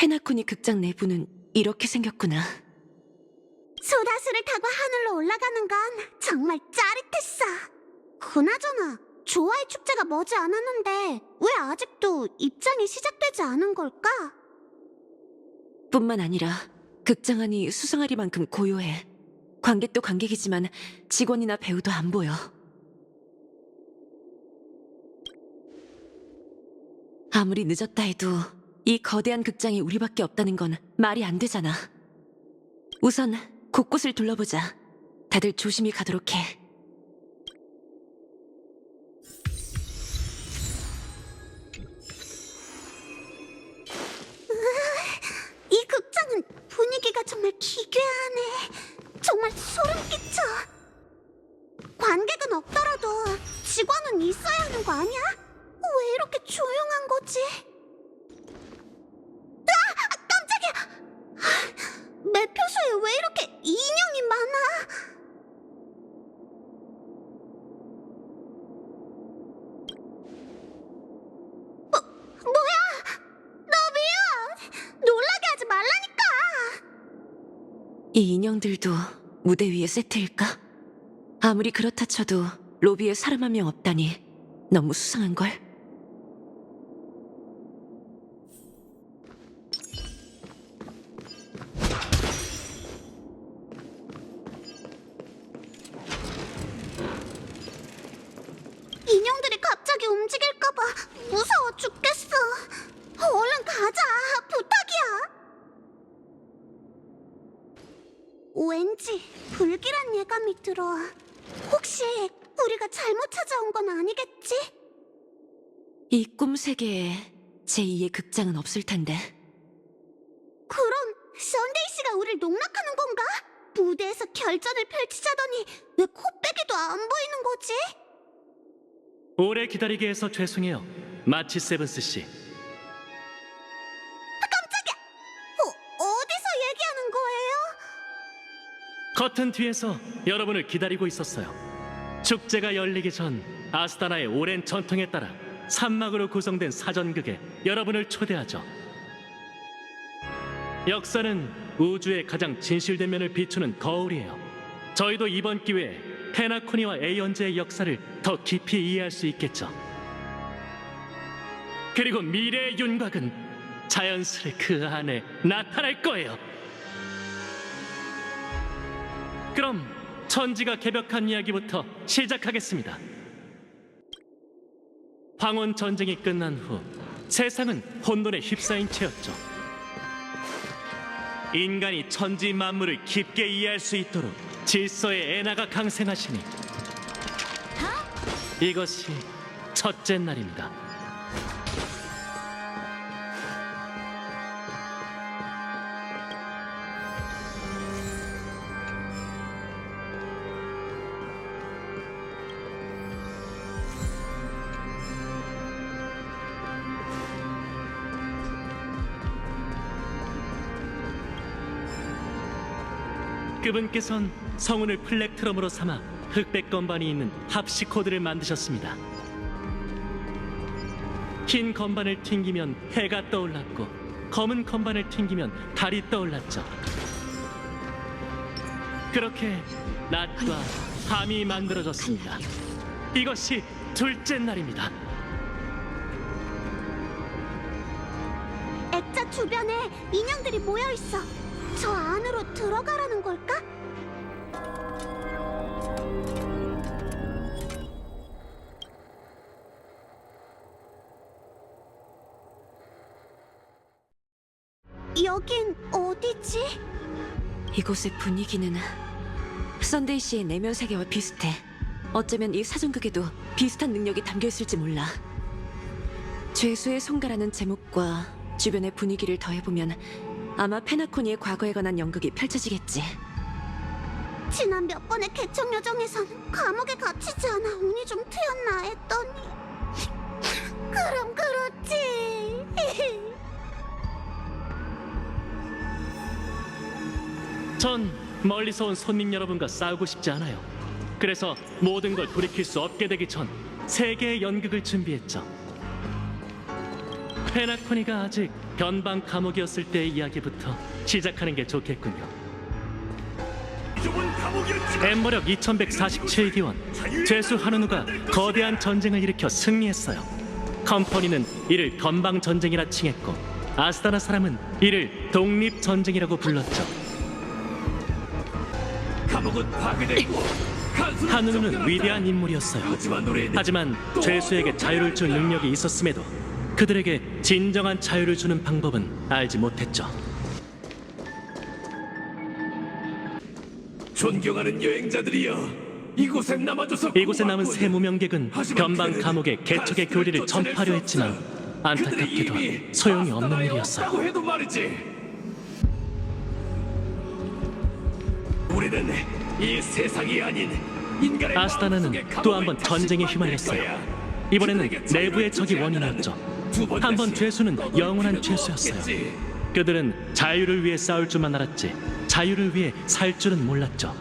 페나코니 극장 내부는 이렇게 생겼구나. 소다수를 타고 하늘로 올라가는 건 정말 짜릿했어. 그나저나 조화의 축제가 머지 않았는데 왜 아직도 입장이 시작되지 않은 걸까? 뿐만 아니라 극장 안이 수상하리만큼 고요해. 관객도 관객이지만 직원이나 배우도 안 보여. 아무리 늦었다 해도 이 거대한 극장이 우리밖에 없다는 건 말이 안 되잖아. 우선 곳곳을 둘러보자. 다들 조심히 가도록 해. 이 극장은 분위기가 정말 기괴하네. 정말 소름 끼쳐. 관객은 없더라도 직원은 있어야 하는 거 아니야? 왜 이렇게 조용한 거지? 아! 깜짝이야! 매표소에 왜 이렇게 인형이 많아? 뭐야! 너비야! 놀라게 하지 말라니까! 이 인형들도 무대 위에 세트일까? 아무리 그렇다 쳐도 로비에 사람 한 명 없다니 너무 수상한걸? 인형들이 갑자기 움직일까봐 무서워 죽겠어. 얼른 가자. 부탁이야. 왠지 불길한 예감이 들어. 혹시 우리가 잘못 찾아온 건 아니겠지? 이 꿈 세계에 제2의 극장은 없을 텐데. 그럼 썬데이 씨가 우릴 농락하는 건가? 무대에서 결전을 펼치자더니 왜 코빼기도 안 보이는 거지? 오래 기다리게 해서 죄송해요, 마치 세븐스 씨. 깜짝이야! 어디서 얘기하는 거예요? 커튼 뒤에서 여러분을 기다리고 있었어요. 축제가 열리기 전 아스타나의 오랜 전통에 따라 산막으로 구성된 사전극에 여러분을 초대하죠. 역사는 우주의 가장 진실된 면을 비추는 거울이에요. 저희도 이번 기회에 페나코니와 에이언즈의 역사를 더 깊이 이해할 수 있겠죠. 그리고 미래의 윤곽은 자연스레 그 안에 나타날 거예요. 그럼 천지가 개벽한 이야기부터 시작하겠습니다. 황혼 전쟁이 끝난 후 세상은 혼돈에 휩싸인 채였죠. 인간이 천지 만물을 깊게 이해할 수 있도록 질서의 엔화가 강생하시니 이것이 첫째 날입니다. 그분께선 성운을 플렉트럼으로 삼아 흑백 건반이 있는 합식 코드를 만드셨습니다. 흰 건반을 튕기면 해가 떠올랐고 검은 건반을 튕기면 달이 떠올랐죠. 그렇게 낮과 밤이 만들어졌습니다. 이것이 둘째 날입니다. 액자 주변에 인형들이 모여 있어. 저 안으로 들어가라는 걸까? 여긴 어디지? 이곳의 분위기는 썬데이 씨의 내면 세계와 비슷해. 어쩌면 이 사전극에도 비슷한 능력이 담겨있을지 몰라. 죄수의 송가라는 제목과 주변의 분위기를 더해보면 아마 페나코니의 과거에 관한 연극이 펼쳐지겠지. 지난 몇 번의 개척 여정에선 감옥에 갇히지 않아 운이 좀 트였나 했더니 그럼 그렇지. 전 멀리서 온 손님 여러분과 싸우고 싶지 않아요. 그래서 모든 걸 돌이킬 수 없게 되기 전 세 개의 연극을 준비했죠. 페나코니가 아직 변방 감옥이었을 때의 이야기부터 시작하는 게 좋겠군요. 엠버력 2147기원 죄수 하누누가 거대한 전쟁을 일으켜 승리했어요. 컴퍼니는 이를 건방 전쟁이라 칭했고 아스타나 사람은 이를 독립 전쟁이라고 불렀죠. 감옥은 파괴됐고 하누누는 위대한 인물이었어요. 하지만 죄수에게 자유를 줄 능력이 있었음에도 그들에게 진정한 자유를 주는 방법은 알지 못했죠. 존경하는 여행자들이여, 이곳에 남아줘서 이곳에 남은 고맙군. 새 무명객은 하지만 변방 그들은 감옥의 개척의 간수를 교리를 쫓아낼 전파려 수 했지만 없어. 안타깝게도 그들의 이름이 소용이 없는 아스타나에 일이었어요. 없다고 해도 말이지. 우리는 이 세상이 아닌 인간의 아스타나는 마음속의 또 감옥을 한 번 다시 전쟁에 만들 휘말렸어요. 거야. 이번에는 그들에게 자유를 내부의 적이 주지 않으면 원인이었죠. 두번 한 번 다시 죄수는 떠돌 영원한 필요도 죄수였어요. 없겠지. 그들은 자유를 위해 싸울 줄만 알았지 자유를 위해 살 줄은 몰랐죠.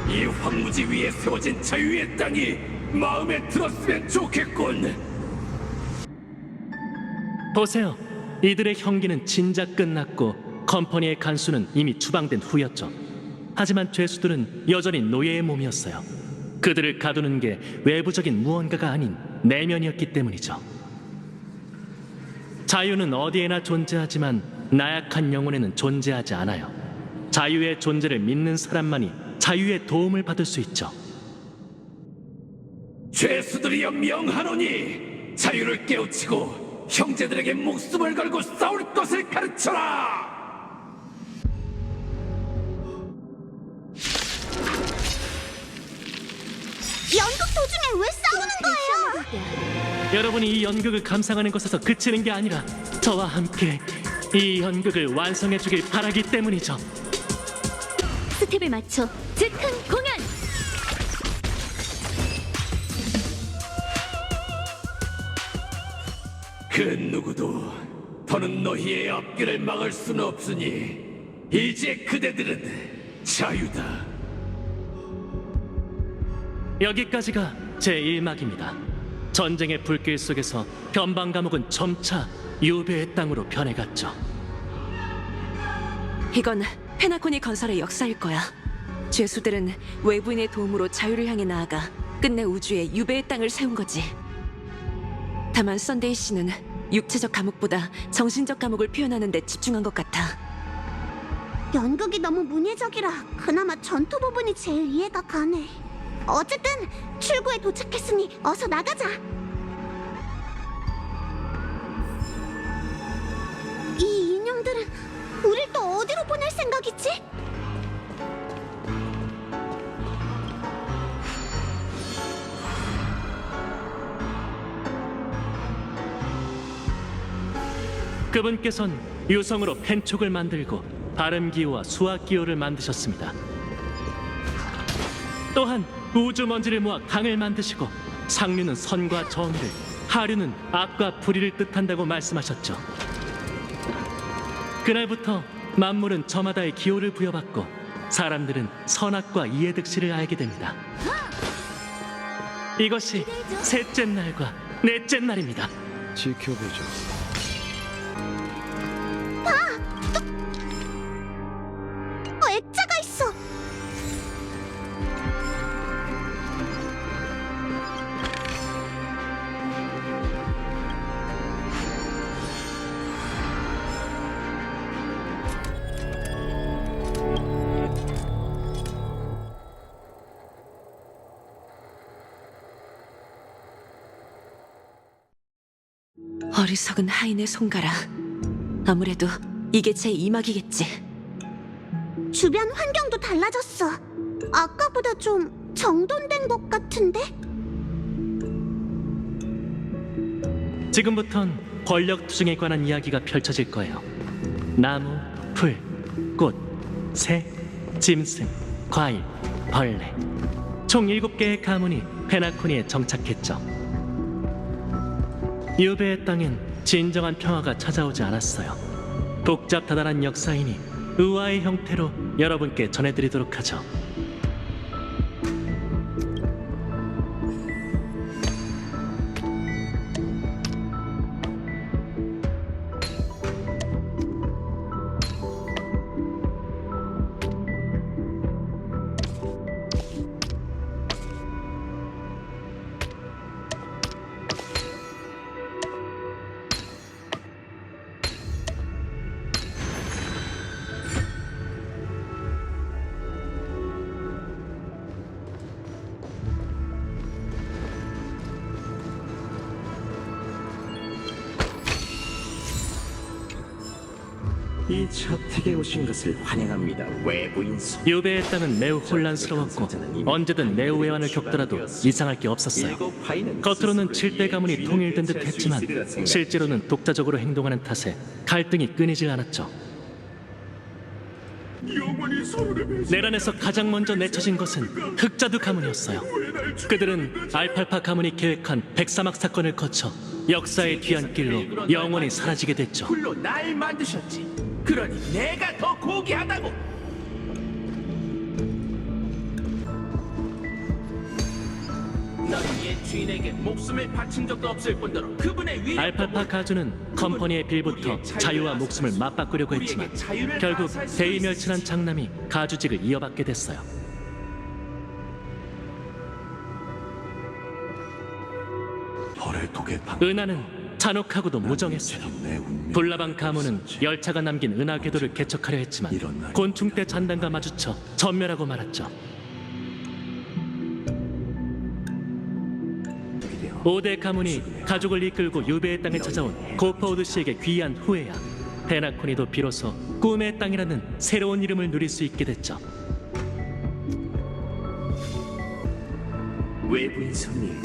이 황무지 위에 세워진 자유의 땅이 마음에 들었으면 좋겠군. 보세요. 이들의 형기는 진작 끝났고 컴퍼니의 간수는 이미 추방된 후였죠. 하지만 죄수들은 여전히 노예의 몸이었어요. 그들을 가두는 게 외부적인 무언가가 아닌 내면이었기 때문이죠. 자유는 어디에나 존재하지만 나약한 영혼에는 존재하지 않아요. 자유의 존재를 믿는 사람만이 자유의 도움을 받을 수 있죠. 죄수들이여 명하노니 자유를 깨우치고 형제들에게 목숨을 걸고 싸울 것을 가르쳐라. 연극 도중에 왜 싸우는 거예요? 여러분이 이 연극을 감상하는 것에서 그치는 게 아니라 저와 함께 이 연극을 완성해 주길 바라기 때문이죠. 스텝에 맞춰 즉흥 공연! 그 누구도 더는 너희의 앞길을 막을 수는 없으니 이제 그대들은 자유다. 여기까지가 제 1막입니다. 전쟁의 불길 속에서 변방 감옥은 점차 유배의 땅으로 변해갔죠. 이건 페나코니 건설의 역사일 거야. 죄수들은 외부인의 도움으로 자유를 향해 나아가 끝내 우주에 유배의 땅을 세운 거지. 다만 썬데이 씨는 육체적 감옥보다 정신적 감옥을 표현하는 데 집중한 것 같아. 연극이 너무 문예적이라 그나마 전투 부분이 제일 이해가 가네. 어쨌든 출구에 도착했으니 어서 나가자. 이 인형들은 우릴 또 어디로 보낼 생각이지? 그분께선 유성으로 펜촉을 만들고 발음기호와 수학기호를 만드셨습니다. 또한 우주먼지를 모아 강을 만드시고 상류는 선과 정의를, 하류는 악과 불의를 뜻한다고 말씀하셨죠. 그날부터 만물은 저마다의 기호를 부여받고 사람들은 선악과 이해득실을 알게 됩니다. 이것이 셋째 날과 넷째 날입니다. 지켜보죠. 액자가 있어. 어리석은 하인의 손가락. 아무래도 이게 제 2막이겠지. 주변 환경도 달라졌어. 아까보다 좀 정돈된 것 같은데? 지금부턴 권력 투쟁에 관한 이야기가 펼쳐질 거예요. 나무, 풀, 꽃, 새, 짐승, 과일, 벌레. 총 7개의 가문이 페나코니에 정착했죠. 유배의 땅엔 진정한 평화가 찾아오지 않았어요. 복잡다단한 역사이니 의아의 형태로 여러분께 전해드리도록 하죠. 이 저택에 오신 것을 환영합니다. 외부인 소. 유배의 땅은 매우 혼란스러웠고 언제든 내후외환을 겪더라도 이상할 게 없었어요. 겉으로는 7대 가문이 통일된 듯 했지만 실제로는 독자적으로 행동하는 탓에 갈등이 끊이질 않았죠. 영원히 서로를 내란에서 가장 먼저 내쳐진 것은 흑자두 가문이었어요. 그들은 알팔파 가문이 계획한 백사막 사건을 거쳐 역사의 뒤안길로 영원히 사라지게 됐죠. 불로 날 만드셨지. 그러니 내가 더 고귀하다고. 너는 옛 주인에게 목숨을 바친 적도 없을 뿐더러 그분의 위력. 알팔파 가주는 컴퍼니의 빌부터 자유와 목숨을 맞바꾸려고 했지만 결국 대의멸친한 장남이 가주직을 이어받게 됐어요. 벌을 독에 방. 은하는 잔혹하고도 무정했어요. 불나방 가문은 열차가 남긴 은하 궤도를 개척하려 했지만 곤충대 잔당과 마주쳐 전멸하고 말았죠. 5대 가문이 가족을 이끌고 유배의 땅에 찾아온 고퍼우드 씨에게 귀한 후에야 페나코니도 비로소 꿈의 땅이라는 새로운 이름을 누릴 수 있게 됐죠. 외부인 손님,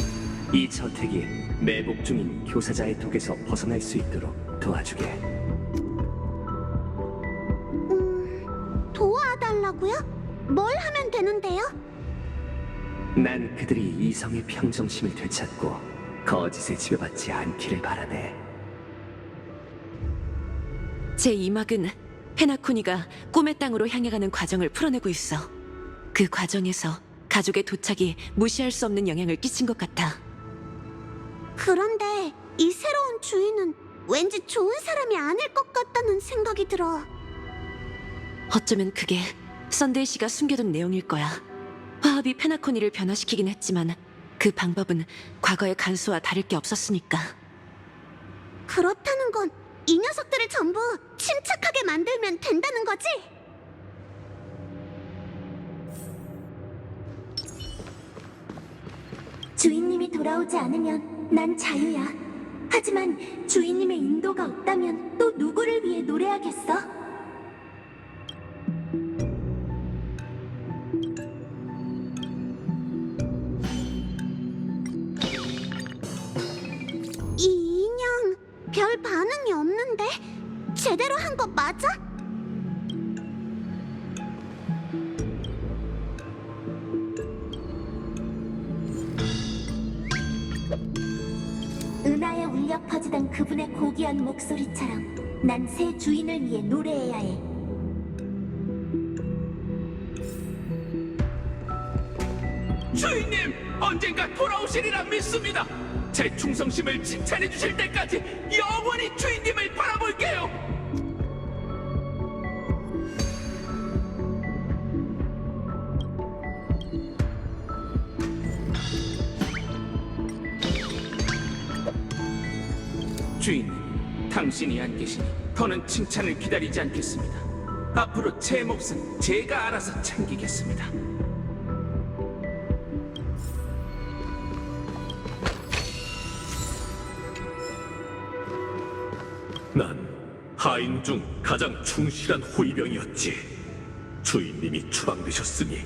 이 저택이 매복 중인 교사자의 독에서 벗어날 수 있도록 도와주게. 도와달라고요? 뭘 하면 되는데요? 난 그들이 이성의 평정심을 되찾고 거짓에 지배받지 않기를 바라네. 제2막은 페나코니가 꿈의 땅으로 향해가는 과정을 풀어내고 있어. 그 과정에서 가족의 도착이 무시할 수 없는 영향을 끼친 것 같아. 그런데 이 새로운 주인은 왠지 좋은 사람이 아닐 것 같다는 생각이 들어. 어쩌면 그게 썬데이 씨가 숨겨둔 내용일 거야. 화합이 페나코니를 변화시키긴 했지만 그 방법은 과거의 간수와 다를 게 없었으니까. 그렇다는 건 이 녀석들을 전부 침착하게 만들면 된다는 거지? 주인님이 돌아오지 않으면 난 자유야. 하지만 주인님의 인도가 없다면 또 누구를 위해 노래하겠어? 이 인형 별 반응이 없는데? 제대로 한 거 맞아? 은하에 울려 퍼지던 그분의 고귀한 목소리처럼 난 새 주인을 위해 노래해야 해. 주인님, 언젠가 돌아오시리라 믿습니다. 제 충성심을 칭찬해 주실 때까지 영원히 주인님을 바라볼게요. 주인님, 당신이 안 계시니 더는 칭찬을 기다리지 않겠습니다. 앞으로 제 몫은 제가 알아서 챙기겠습니다. 난 하인 중 가장 충실한 호위병이었지. 주인님이 추방되셨으니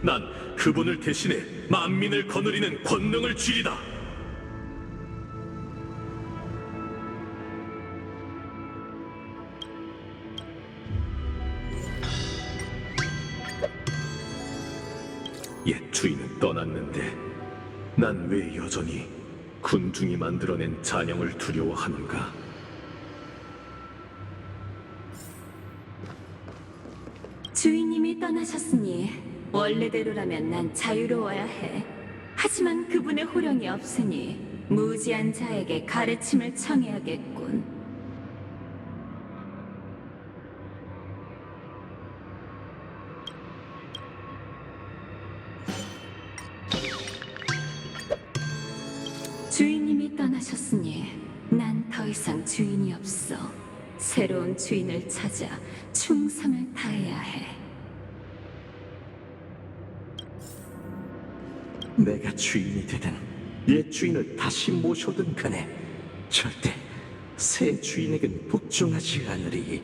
난 그분을 대신해 만민을 거느리는 권능을 쥐리다. 옛 주인은 떠났는데 난 왜 여전히 군중이 만들어낸 잔영을 두려워하는가? 주인님이 떠나셨으니 원래대로라면 난 자유로워야 해. 하지만 그분의 호령이 없으니 무지한 자에게 가르침을 청해야겠군. 주인님이 떠나셨으니 난 더 이상 주인이 없어. 새로운 주인을 찾아 충성을 다해야 해. 내가 주인이 되든 옛 주인을 다시 모셔든 간에 절대 새 주인에겐 복종하지 않으리.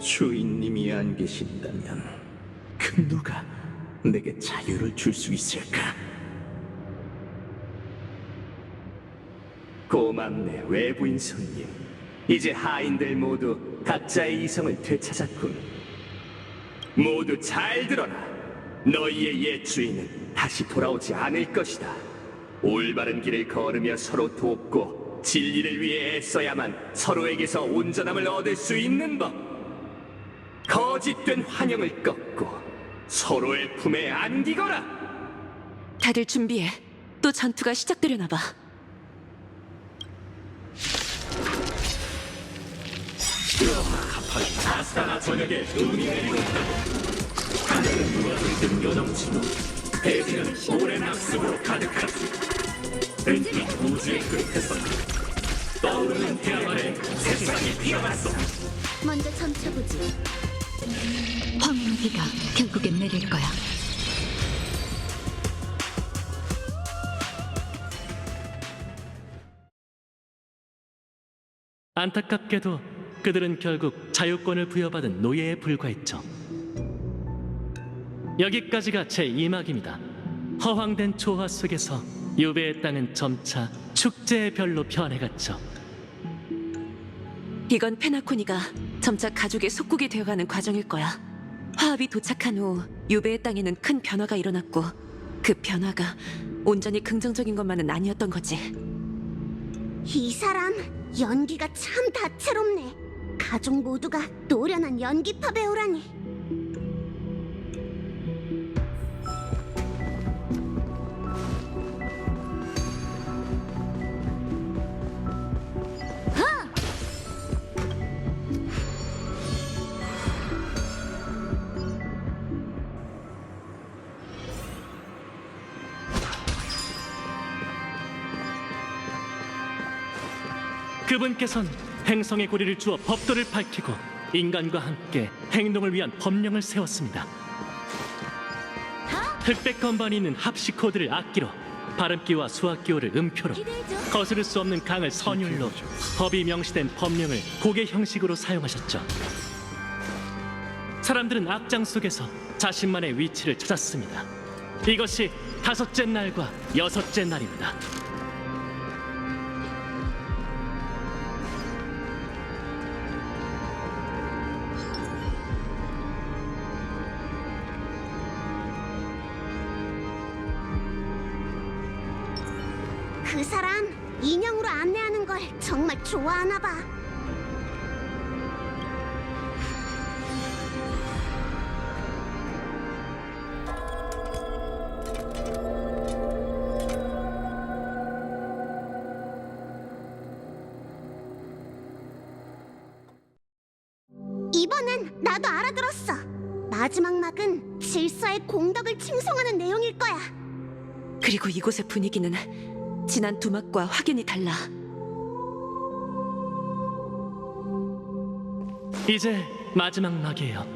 주인님이 안 계신다면 그 누가 내게 자유를 줄 수 있을까? 고맙네, 외부인 손님. 이제 하인들 모두 각자의 이성을 되찾았군. 모두 잘 들어라. 너희의 옛 주인은 다시 돌아오지 않을 것이다. 올바른 길을 걸으며 서로 돕고 진리를 위해 애써야만 서로에게서 온전함을 얻을 수 있는 법. 거짓된 환영을 꺾고 서로의 품에 안기거라. 다들 준비해. 또 전투가 시작되려나 봐. 아스타나 저녁에 눈이 내리고 있다고. 하늘은 누가 들든 여정치고 대지는 오랜 학습으로 가득하지. 왠지 우주의 끝에서 떠오르는 태양 아래 세상이 피어났어. 먼저 점쳐보지. 황무비가 결국엔 내릴 거야. 안타깝게도 그들은 결국 자유권을 부여받은 노예에 불과했죠. 여기까지가 제 2막입니다. 허황된 초화 속에서 유배의 땅은 점차 축제의 별로 변해갔죠. 이건 페나코니가 점차 가족의 속국이 되어가는 과정일 거야. 화합이 도착한 후 유배의 땅에는 큰 변화가 일어났고 그 변화가 온전히 긍정적인 것만은 아니었던 거지. 이 사람 연기가 참 다채롭네. 가족 모두가 노련한 연기파 배우라니. 그분께선 행성의 고리를 주어 법도를 밝히고 인간과 함께 행동을 위한 법령을 세웠습니다. 흑백 건반이 있는 합식 코드를 악기로, 발음기와 수학기호를 음표로, 거스를 수 없는 강을 선율로 법이 명시된 법령을 곡의 형식으로 사용하셨죠. 사람들은 악장 속에서 자신만의 위치를 찾았습니다. 이것이 5째 날과 6째 날입니다. 그 사람 인형으로 안내하는 걸 정말 좋아하나 봐. 이번엔 나도 알아들었어. 마지막 막은 질서의 공덕을 칭송하는 내용일 거야. 그리고 이곳의 분위기는 지난 2막과 확연히 달라. 이제 마지막 막이에요.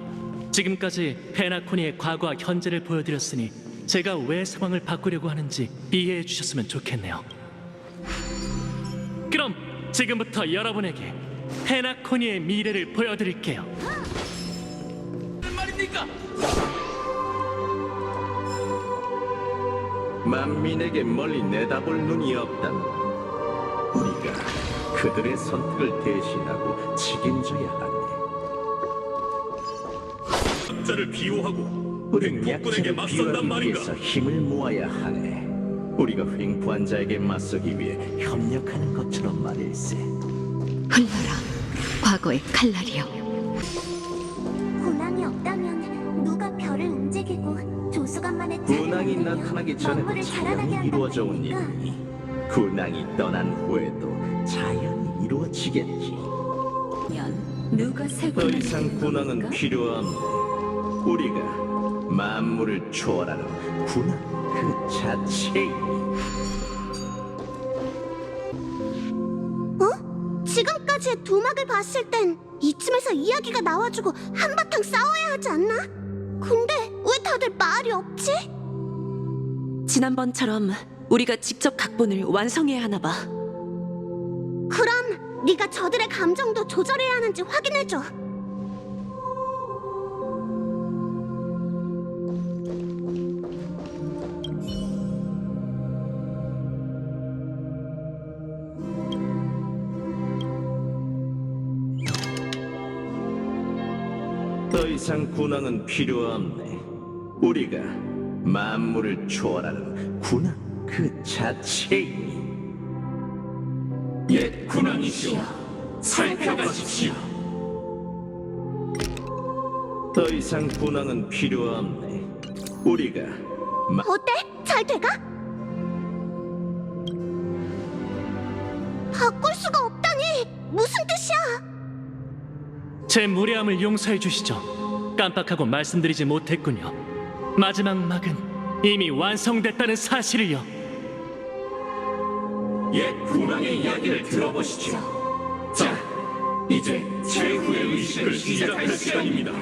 지금까지 페나코니의 과거와 현재를 보여드렸으니 제가 왜 상황을 바꾸려고 하는지 이해해 주셨으면 좋겠네요. 그럼 지금부터 여러분에게 페나코니의 미래를 보여드릴게요. 무슨 말입니까? 만민에게 멀리 내다볼 눈이 없다면 우리가 그들의 선택을 대신하고 책임져야 하네. 자를 비호하고 우린 폭군에게 약체를 맞선단 비하기 말인가? 위해서 힘을 모아야 하네. 우리가 횡포한 자에게 맞서기 위해 협력하는 것처럼 말일세. 흘러라, 과거의 칼날이여. 군왕이 없다면 누가 별을 움직이고 조수간만의 군왕이 나타나기 전에도 자연히 이루어져 온 일이니 군왕이 떠난 후에도 자연히 이루어지겠지. 누가 더 세군을 이상 군왕은 필요 없네. 우리가 만물을 초월하는 군왕 그 자체이니. 지금까지의 2막을 봤을 땐 이쯤에서 이야기가 나와주고 한바탕 싸워야 하지 않나? 근데 왜 다들 말이 없지? 지난번처럼 우리가 직접 각본을 완성해야 하나 봐. 그럼 네가 저들의 감정도 조절해야 하는지 확인해줘. 더 이상 군왕은 필요 없네. 우리가 만물을 초월하는 군왕 그 자체이니. 옛 군왕이시여, 살펴가십시오. 더 이상 군왕은 필요 없네. 우리가 어때? 잘 돼가? 바꿀 수가 없다니! 무슨 뜻이야? 제 무례함을 용서해 주시죠. 깜빡하고 말씀드리지 못했군요. 마지막 막은 이미 완성됐다는 사실을요. 옛 군왕의 이야기를 들어보시죠. 자, 이제 최후의 의식을 시작할 시간입니다.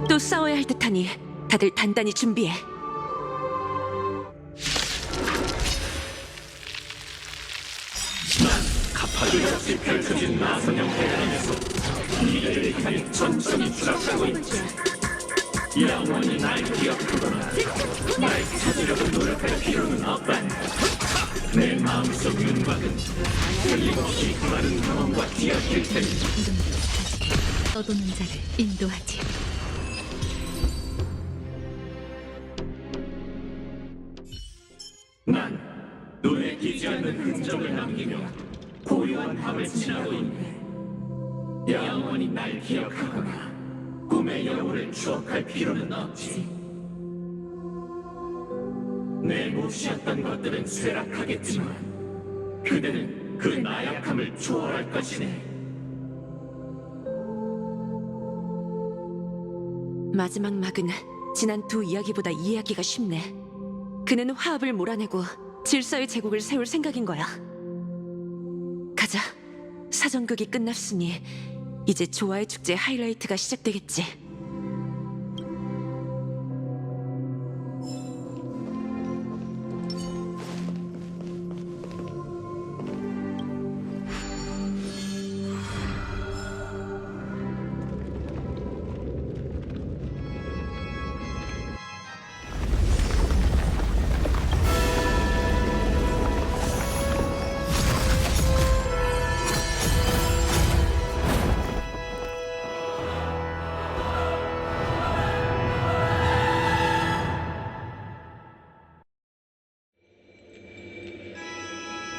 또 싸워야 할 듯하니 다들 단단히 준비해. 가파도없이 펼쳐진 나선형 대란에서 미래를 향해 천천히 추락하고 있지. 영원히 날 기억하거나 날 찾으려고 노력할 필요는 없다. 내 마음속 윤곽은 틀림없이 마른 경험과 뒤엉킬 테니 떠도는 자를 인도하지. 난 눈에 띄지 않는 흔적을 남기며 고요한 밤을 지나고 있네. 영원히 날 기억하거나 꿈의 여우를 추억할 필요는 없지. 내 몫이었던 것들은 쇠락하겠지만 그대는 그 나약함을 초월할 것이네. 마지막 막은 지난 두 이야기보다 이 이야기가 쉽네. 그는 화합을 몰아내고 질서의 제국을 세울 생각인 거야. 가자. 사전극이 끝났으니 이제 조화의 축제 하이라이트가 시작되겠지.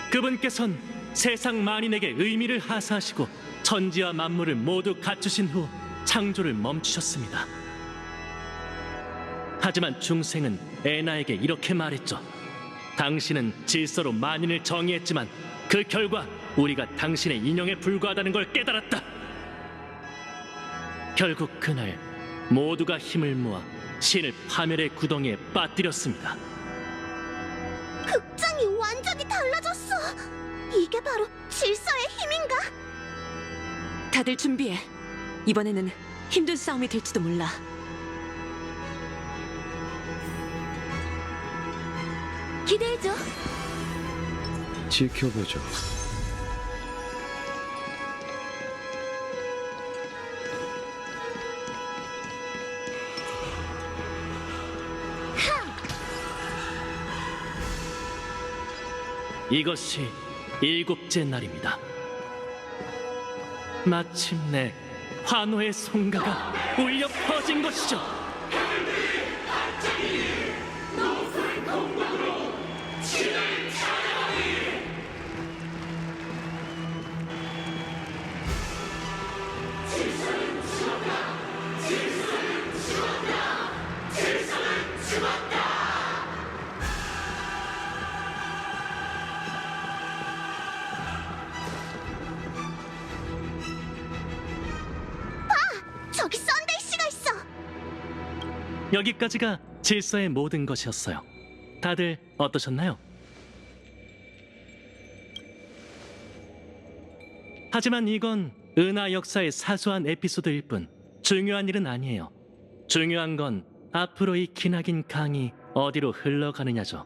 그분께선 세상 만인에게 의미를 하사하시고 천지와 만물을 모두 갖추신 후 창조를 멈추셨습니다. 하지만 중생은 에나에게 이렇게 말했죠. 당신은 질서로 만인을 정의했지만 그 결과 우리가 당신의 인형에 불과하다는 걸 깨달았다. 결국 그날 모두가 힘을 모아 신을 파멸의 구덩이에 빠뜨렸습니다. 극장이 완전히 달라졌어. 이게 바로 질서의 힘인가? 다들 준비해. 이번에는 힘든 싸움이 될지도 몰라. 기대해줘. 지켜보죠. 이것이 일곱째 날입니다. 마침내 환호의 송가가 울려 퍼진 것이죠. 저기 썬데이 씨가 있어. 여기까지가 질서의 모든 것이었어요. 다들 어떠셨나요? 하지만 이건 은하 역사의 사소한 에피소드일 뿐 중요한 일은 아니에요. 중요한 건 앞으로 이 기나긴 강이 어디로 흘러가느냐죠.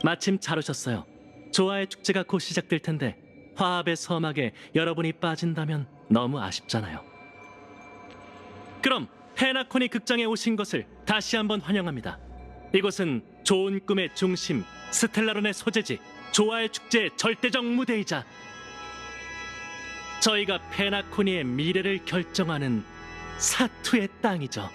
마침 잘 오셨어요. 조화의 축제가 곧 시작될 텐데 화합의 서막에 여러분이 빠진다면 너무 아쉽잖아요. 그럼 헤나코니 극장에 오신 것을 다시 한번 환영합니다. 이곳은 좋은 꿈의 중심 스텔라론의 소재지 조화의 축제의 절대적 무대이자 저희가 페나코니의 미래를 결정하는 사투의 땅이죠.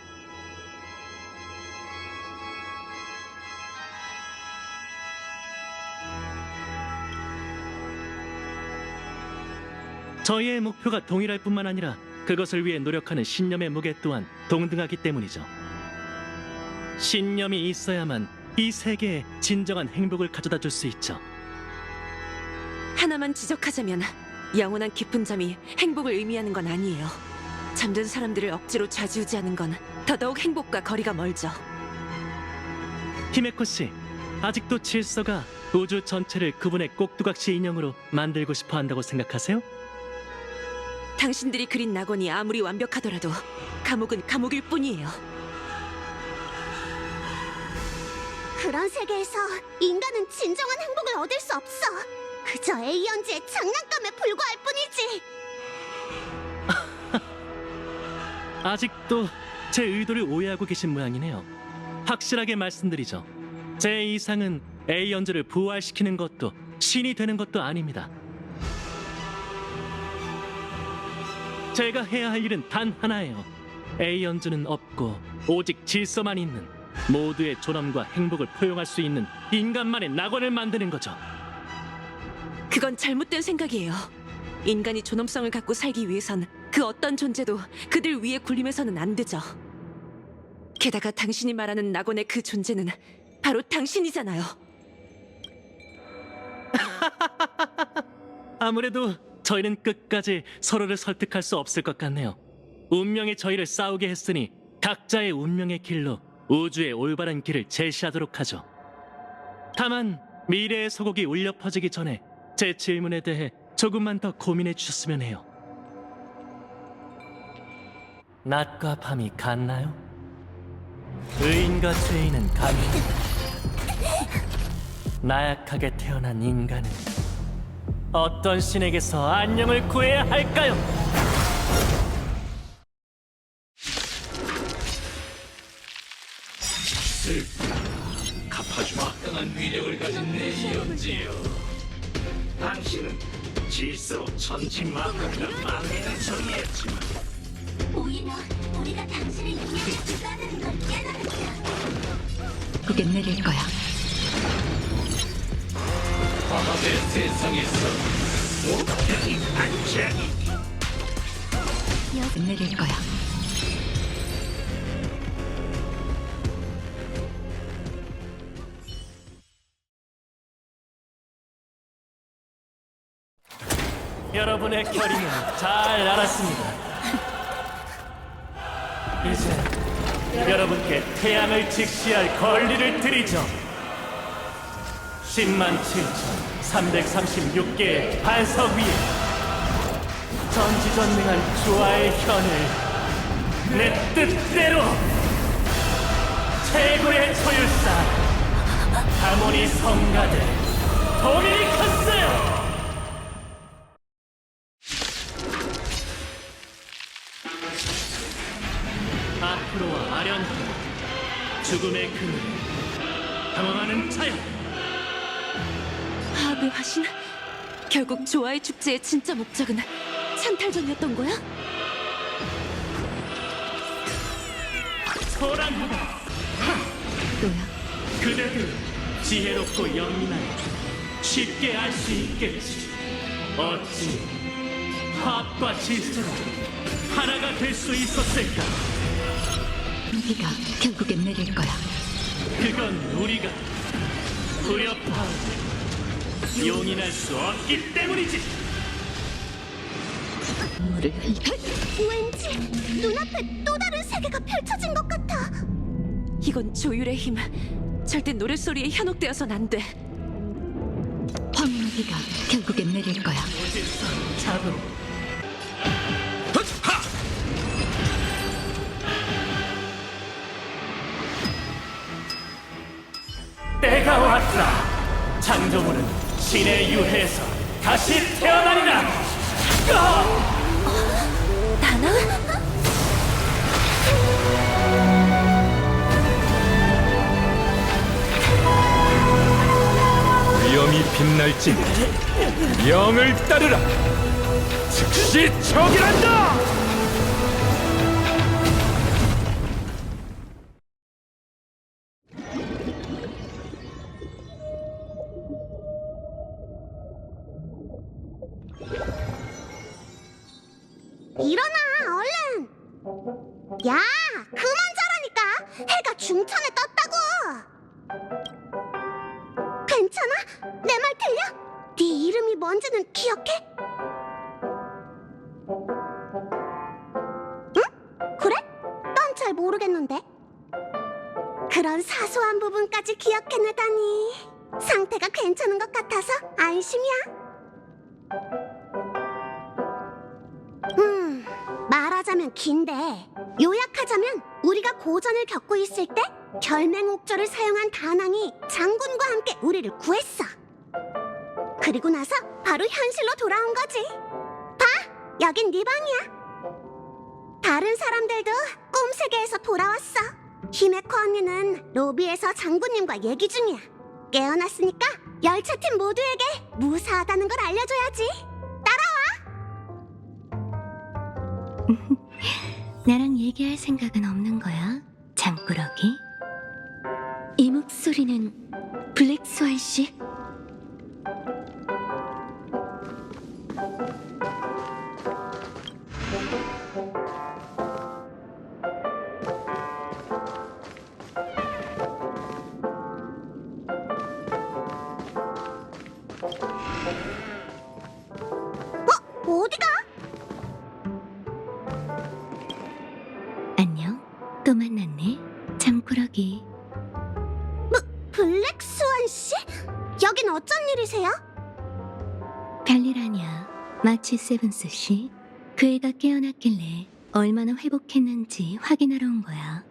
저희의 목표가 동일할 뿐만 아니라 그것을 위해 노력하는 신념의 무게 또한 동등하기 때문이죠. 신념이 있어야만 이 세계에 진정한 행복을 가져다 줄 수 있죠. 하나만 지적하자면 영원한 깊은 잠이 행복을 의미하는 건 아니에요. 잠든 사람들을 억지로 좌지우지하는 건 더더욱 행복과 거리가 멀죠. 히메코 씨, 아직도 질서가 우주 전체를 그분의 꼭두각시 인형으로 만들고 싶어 한다고 생각하세요? 당신들이 그린 낙원이 아무리 완벽하더라도 감옥은 감옥일 뿐이에요. 그런 세계에서 인간은 진정한 행복을 얻을 수 없어. 그저 에이언즈의 장난감에 불과할 뿐이지. 아직도 제 의도를 오해하고 계신 모양이네요. 확실하게 말씀드리죠. 제 이상은 에이언즈를 부활시키는 것도 신이 되는 것도 아닙니다. 제가 해야 할 일은 단 하나예요. 에이언즈는 없고 오직 질서만 있는, 모두의 존엄과 행복을 포용할 수 있는 인간만의 낙원을 만드는 거죠. 그건 잘못된 생각이에요. 인간이 존엄성을 갖고 살기 위해선 그 어떤 존재도 그들 위에 군림해서는 안 되죠. 게다가 당신이 말하는 낙원의 그 존재는 바로 당신이잖아요. 아무래도 저희는 끝까지 서로를 설득할 수 없을 것 같네요. 운명이 저희를 싸우게 했으니 각자의 운명의 길로 우주의 올바른 길을 제시하도록 하죠. 다만 미래의 소곡이 울려 퍼지기 전에 제 질문에 대해 조금만 더 고민해 주셨으면 해요. 낮과 밤이 같나요? 의인과 죄인은 같습니다. 나약하게 태어난 인간은 어떤 신에게서 안녕을 구해야 할까요? 갚아주마. 막강한 위력을 가진 내시언지요. 당신은 질서로 천진만국이나 망해를 정의했지만 오히려 우리가 당신의 인연을 주가는 걸 깨달았다. 그게 내릴 거야. 과거의 세상에서 목표이 반짝이 내릴 거야. 여러분의 결의는 잘 알았습니다. 이제 여러분께 태양을 직시할 권리를 드리죠. 107,336개의 반석 위에 전지전능한 조화의 현을 내 뜻대로 최고의 소율사 하모니 성가대 도미니커스! 앞으로와 아련히 죽음의 그늘 당황하는 자여, 화합의 화신? 결국 조화의 축제의 진짜 목적은 찬탈전이었던 거야? 소란하다. 또야. 그대들 지혜롭고 영민하여 쉽게 알 수 있겠지. 어찌 화합과 질서가 하나가 될 수 있었을까? 비가 결국엔 내릴 거야. 그건 우리가 불협화음 용인할 수 없기 때문이지. 물을 왠지 눈앞에 또 다른 세계가 펼쳐진 것 같아. 이건 조율의 힘. 절대 노랫소리에 현혹되어선 안 돼. 황혼의 비가 결국엔 내릴 거야. 무질서 잡음. 때가 왔다. 창조물은 신의 유해에서 다시 태어나리라. 다나? 위험이 빛날지 영을 따르라. 즉시 처결한다! 일어나, 얼른! 야, 그만 자라니까! 해가 중천에 떴다고! 괜찮아? 내 말 들려? 네 이름이 뭔지는 기억해? 응? 그래? 난 잘 모르겠는데. 그런 사소한 부분까지 기억해내다니. 상태가 괜찮은 것 같아서 안심이야. 말하자면 긴데 요약하자면 우리가 고전을 겪고 있을 때 결맹옥조를 사용한 다낭이 장군과 함께 우리를 구했어. 그리고 나서 바로 현실로 돌아온 거지. 봐! 여긴 네 방이야. 다른 사람들도 꿈세계에서 돌아왔어. 히메코 언니는 로비에서 장군님과 얘기 중이야. 깨어났으니까 열차팀 모두에게 무사하다는 걸 알려줘야지. 나랑 얘기할 생각은 없는 거야, 장꾸러기? 이 목소리는 블랙스완 씨? 어디가? 안녕, 또 만났네, 장꾸러기. 블랙스완 씨? 여긴 어쩐 일이세요? 별일 아니야. 마치 세븐스 씨. 그 애가 깨어났길래 얼마나 회복했는지 확인하러 온 거야.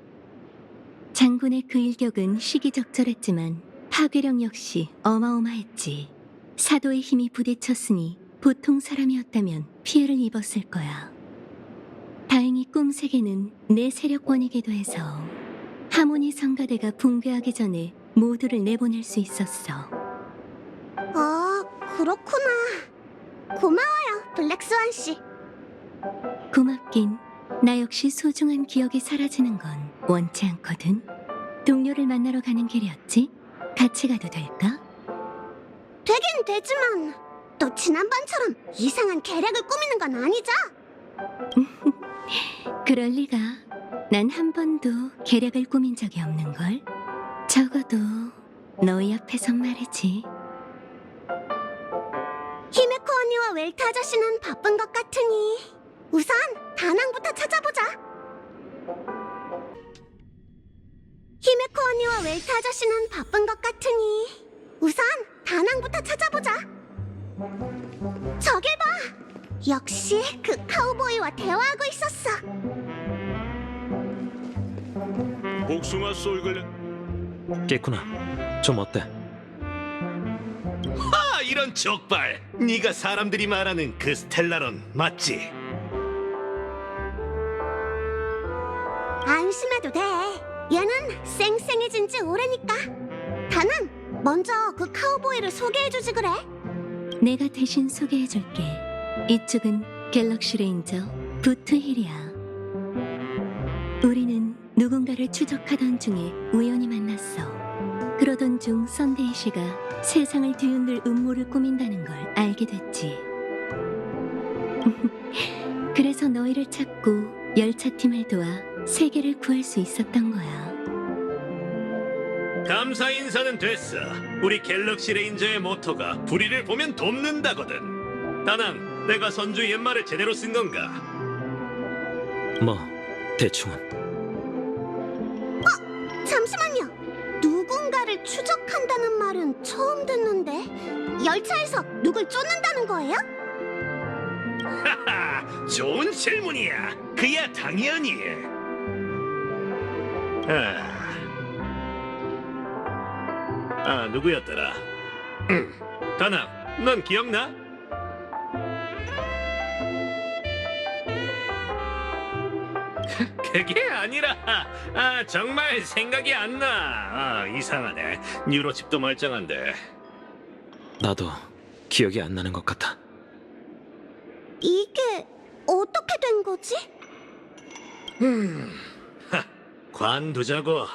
장군의 그 일격은 시기적절했지만 파괴력 역시 어마어마했지. 사도의 힘이 부딪혔으니 보통 사람이었다면 피해를 입었을 거야. 다행히 꿈세계는 내 세력권이기도 해서 하모니 성가대가 붕괴하기 전에 모두를 내보낼 수 있었어. 아, 그렇구나. 고마워요, 블랙스완 씨. 고맙긴. 나 역시 소중한 기억이 사라지는 건 원치 않거든. 동료를 만나러 가는 길이었지? 같이 가도 될까? 되긴 되지만 또 지난번처럼 이상한 계략을 꾸미는 건 아니죠? 그럴 리가. 난 한 번도 계략을 꾸민 적이 없는걸. 적어도 너희 앞에선 말이지. 히메코 언니와 웰트 아저씨는 바쁜 것 같으니 우선 다낭부터 찾아보자. 히메코 언니와 웰트 아저씨는 바쁜 것 같으니 우선 다낭부터 찾아보자. 저길 봐! 역시 그 카우보이와 대화하고 있었어. 복숭아 솔글 깼구나. 좀 어때? 아, 이런 족발! 네가 사람들이 말하는 그 스텔라론 맞지? 안심해도 돼. 얘는 쌩쌩해진 지 오래니까. 다낭, 먼저 그 카우보이를 소개해주지 그래. 내가 대신 소개해줄게. 이쪽은 갤럭시 레인저 부트힐이야. 우리는 누군가를 추적하던 중에 우연히 만났어. 그러던 중 썬데이 씨가 세상을 뒤흔들 음모를 꾸민다는 걸 알게 됐지. 그래서 너희를 찾고 열차팀을 도와 세계를 구할 수 있었던 거야. 감사 인사는 됐어. 우리 갤럭시 레인저의 모토가 불의를 보면 돕는다거든. 다낭, 내가 선주 옛말을 제대로 쓴 건가? 뭐 대충은. 잠시만요. 누군가를 추적한다는 말은 처음 듣는데 열차에서 누굴 쫓는다는 거예요? 하하, 좋은 질문이야. 그야 당연히. 누구였더라? 다낭, 넌 기억나? 그게 아니라, 정말 생각이 안 나. 이상하네. 뉴로칩도 멀쩡한데. 나도 기억이 안 나는 것 같아. 이게 어떻게 된 거지? 관두자고.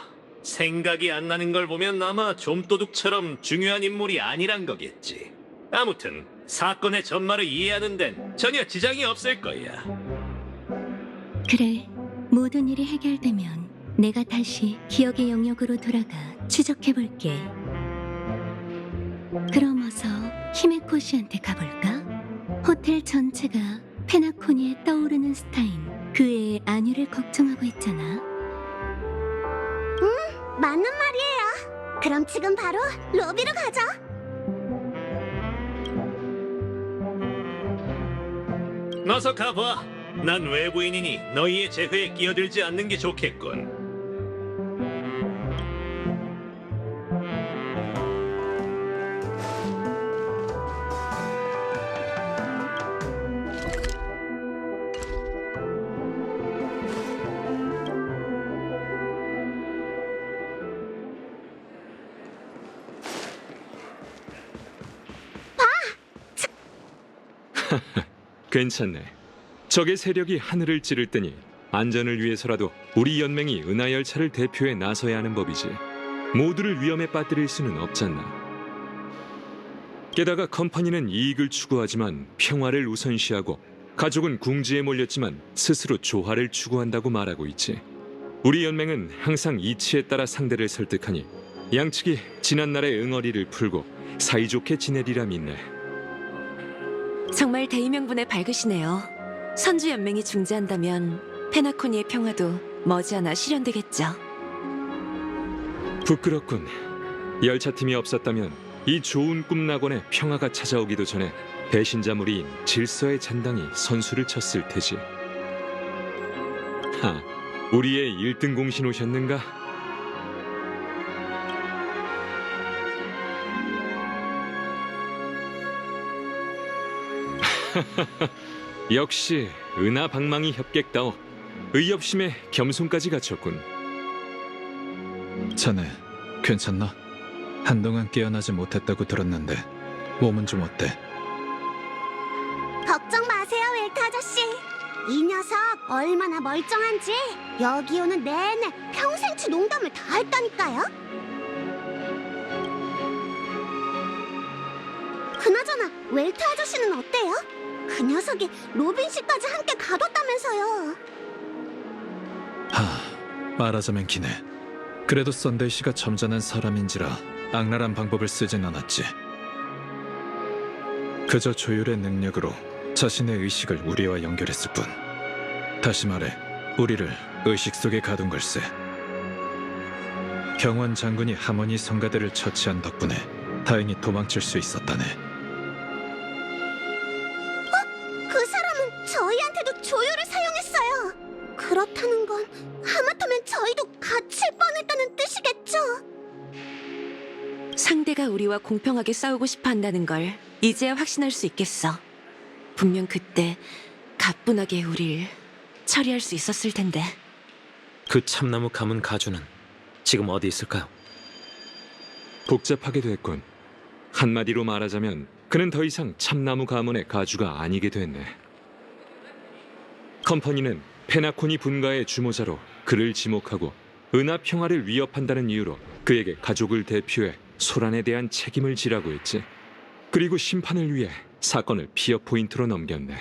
생각이 안 나는 걸 보면 아마 좀도둑처럼 중요한 인물이 아니란 거겠지. 아무튼 사건의 전말을 이해하는 데는 전혀 지장이 없을 거야. 그래, 모든 일이 해결되면 내가 다시 기억의 영역으로 돌아가 추적해볼게. 그럼 어서 히메코 씨한테 가볼까? 호텔 전체가 페나코니에 떠오르는 스타인 그의 안위를 걱정하고 있잖아. 맞는 말이에요. 그럼 지금 바로 로비로 가죠. 어서 가봐. 난 외부인이니 너희의 재회에 끼어들지 않는 게 좋겠군. 괜찮네. 적의 세력이 하늘을 찌를 때니 안전을 위해서라도 우리 연맹이 은하열차를 대표해 나서야 하는 법이지. 모두를 위험에 빠뜨릴 수는 없잖아. 게다가 컴퍼니는 이익을 추구하지만 평화를 우선시하고 가족은 궁지에 몰렸지만 스스로 조화를 추구한다고 말하고 있지. 우리 연맹은 항상 이치에 따라 상대를 설득하니 양측이 지난날의 응어리를 풀고 사이좋게 지내리라 믿네. 정말 대의명분에 밝으시네요. 선주 연맹이 중재한다면 페나코니의 평화도 머지않아 실현되겠죠. 부끄럽군. 열차팀이 없었다면 이 좋은 꿈 낙원에 평화가 찾아오기도 전에 배신자 무리인 질서의 잔당이 선수를 쳤을 테지. 하, 우리의 1등 공신 오셨는가? 역시 은하방망이 협객다워 의협심에 겸손까지 갖췄군. 자네 괜찮나? 한동안 깨어나지 못했다고 들었는데 몸은 좀 어때? 걱정 마세요, 웰트 아저씨. 이 녀석 얼마나 멀쩡한지 여기 오는 내내 평생치 농담을 다 했다니까요. 그나저나 웰트 아저씨는 어때요? 그 녀석이 로빈 씨까지 함께 가뒀다면서요. 말하자면 기네. 그래도 썬데이 씨가 점잖은 사람인지라 악랄한 방법을 쓰진 않았지. 그저 조율의 능력으로 자신의 의식을 우리와 연결했을 뿐. 다시 말해 우리를 의식 속에 가둔 걸세. 경원 장군이 하모니 성가대를 처치한 덕분에 다행히 도망칠 수 있었다네. 그 사람은 저희한테도 조율을 사용했어요. 그렇다는 건 하마터면 저희도 갇힐 뻔했다는 뜻이겠죠? 상대가 우리와 공평하게 싸우고 싶어 한다는 걸 이제야 확신할 수 있겠어. 분명 그때 가뿐하게 우릴 처리할 수 있었을 텐데. 그 참나무 가문 가주는 지금 어디 있을까요? 복잡하게 됐군. 한마디로 말하자면 그는 더 이상 참나무 가문의 가주가 아니게 됐네. 컴퍼니는 페나코니 분가의 주모자로 그를 지목하고 은하 평화를 위협한다는 이유로 그에게 가족을 대표해 소란에 대한 책임을 지라고 했지. 그리고 심판을 위해 사건을 피어 포인트로 넘겼네.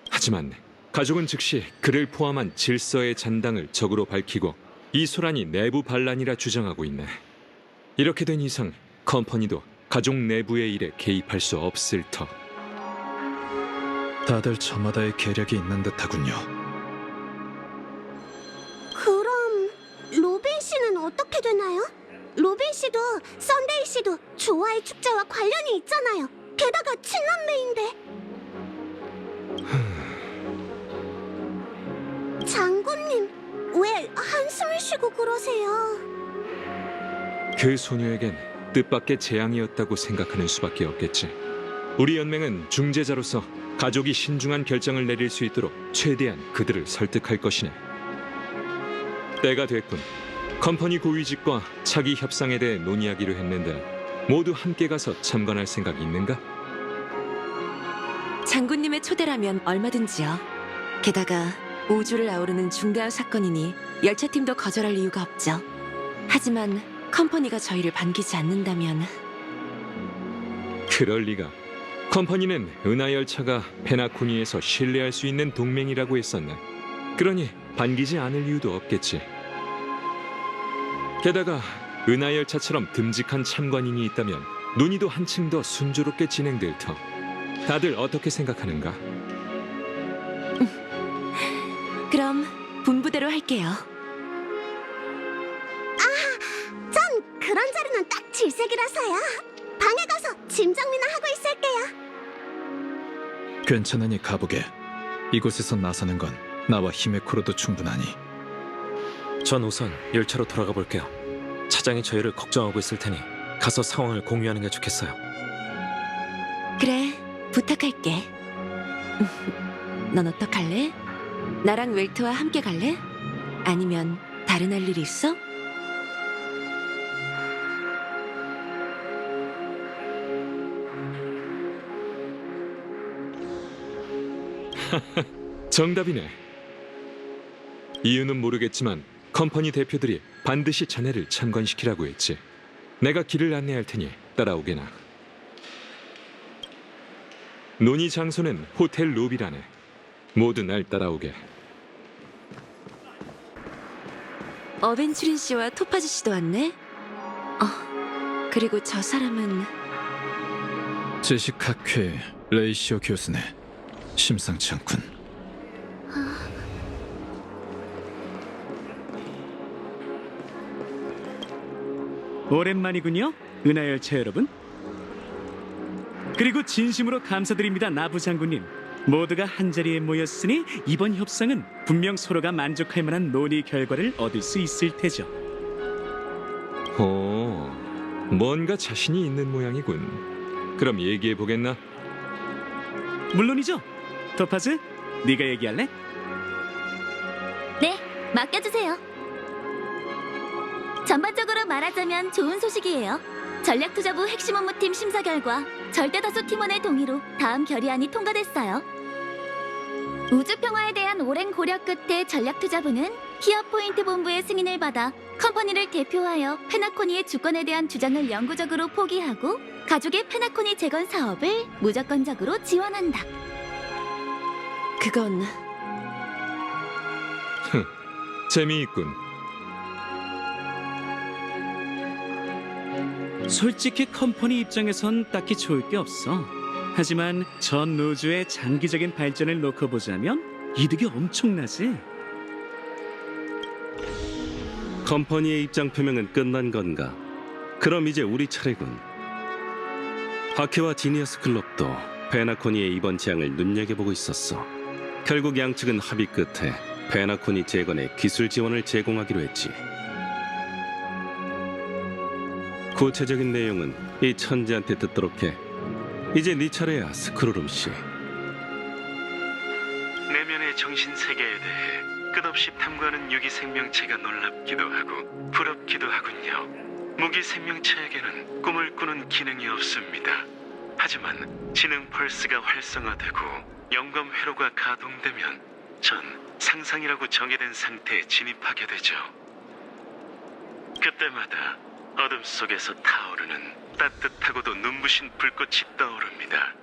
하지만 가족은 즉시 그를 포함한 질서의 잔당을 적으로 밝히고 이 소란이 내부 반란이라 주장하고 있네. 이렇게 된 이상 컴퍼니도 가족 내부의 일에 개입할 수 없을 터. 다들 저마다의 계략이 있는 듯하군요. 그럼 로빈 씨는 어떻게 되나요? 로빈 씨도 썬데이 씨도 조화의 축제와 관련이 있잖아요. 게다가 친남매인데. 장군님, 왜 한숨을 쉬고 그러세요? 그 소녀에겐 뜻밖의 재앙이었다고 생각하는 수밖에 없겠지. 우리 연맹은 중재자로서 가족이 신중한 결정을 내릴 수 있도록 최대한 그들을 설득할 것이네. 때가 됐군. 컴퍼니 고위직과 차기 협상에 대해 논의하기로 했는데 모두 함께 가서 참관할 생각 있는가? 부모님의 초대라면 얼마든지요. 게다가 우주를 아우르는 중대한 사건이니 열차팀도 거절할 이유가 없죠. 하지만 컴퍼니가 저희를 반기지 않는다면 그럴 리가. 컴퍼니는 은하열차가 페나코니에서 신뢰할 수 있는 동맹이라고 했었네. 그러니 반기지 않을 이유도 없겠지. 게다가 은하열차처럼 듬직한 참관인이 있다면 논의도 한층 더 순조롭게 진행될 터. 다들 어떻게 생각하는가? 그럼 분부대로 할게요. 전 그런 자리는 딱 질색이라서요. 방에 가서 짐 정리나 하고 있을게요. 괜찮으니 가보게. 이곳에서 나서는 건 나와 히메코로도 충분하니. 전 우선 열차로 돌아가 볼게요. 차장이 저희를 걱정하고 있을 테니 가서 상황을 공유하는 게 좋겠어요. 그래, 부탁할게. 넌 어떡할래? 나랑 웰트와 함께 갈래? 아니면 다른 할 일이 있어? 정답이네. 이유는 모르겠지만 컴퍼니 대표들이 반드시 자네를 참관시키라고 했지. 내가 길을 안내할 테니 따라오게나. 논의 장소는 호텔 로비라네. 모두 날 따라오게. 어벤츄린 씨와 토파즈 씨도 왔네? 그리고 저 사람은 제시카케 레이시오 교수네. 심상치 않군. 오랜만이군요, 은하열차 여러분. 그리고 진심으로 감사드립니다, 나부 장군님. 모두가 한자리에 모였으니 이번 협상은 분명 서로가 만족할 만한 논의 결과를 얻을 수 있을 테죠. 오, 뭔가 자신이 있는 모양이군. 그럼 얘기해 보겠나? 물론이죠. 토파즈, 네가 얘기할래? 네, 맡겨주세요. 전반적으로 말하자면 좋은 소식이에요. 전략투자부 핵심 업무팀 심사 결과 절대다수 팀원의 동의로 다음 결의안이 통과됐어요. 우주평화에 대한 오랜 고려 끝에 전략투자부는 히어포인트 본부의 승인을 받아 컴퍼니를 대표하여 페나코니의 주권에 대한 주장을 영구적으로 포기하고 가족의 페나코니 재건 사업을 무조건적으로 지원한다. 그건 재미있군. 솔직히 컴퍼니 입장에선 딱히 좋을 게 없어. 하지만 전 우주의 장기적인 발전을 놓고 보자면 이득이 엄청나지. 컴퍼니의 입장 표명은 끝난 건가? 그럼 이제 우리 차례군. 하케와 지니어스 클럽도 페나코니의 이번 재앙을 눈여겨보고 있었어. 결국 양측은 합의 끝에 페나코니 재건에 기술 지원을 제공하기로 했지. 구체적인 내용은 이 천재한테 듣도록 해. 이제 네 차례야, 스크루름 씨. 내면의 정신 세계에 대해 끝없이 탐구하는 유기 생명체가 놀랍기도 하고 부럽기도 하군요. 무기 생명체에게는 꿈을 꾸는 기능이 없습니다. 하지만 지능 펄스가 활성화되고 영감 회로가 가동되면 전 상상이라고 정의된 상태에 진입하게 되죠. 그때마다 어둠 속에서 타오르는 따뜻하고도 눈부신 불꽃이 떠오릅니다.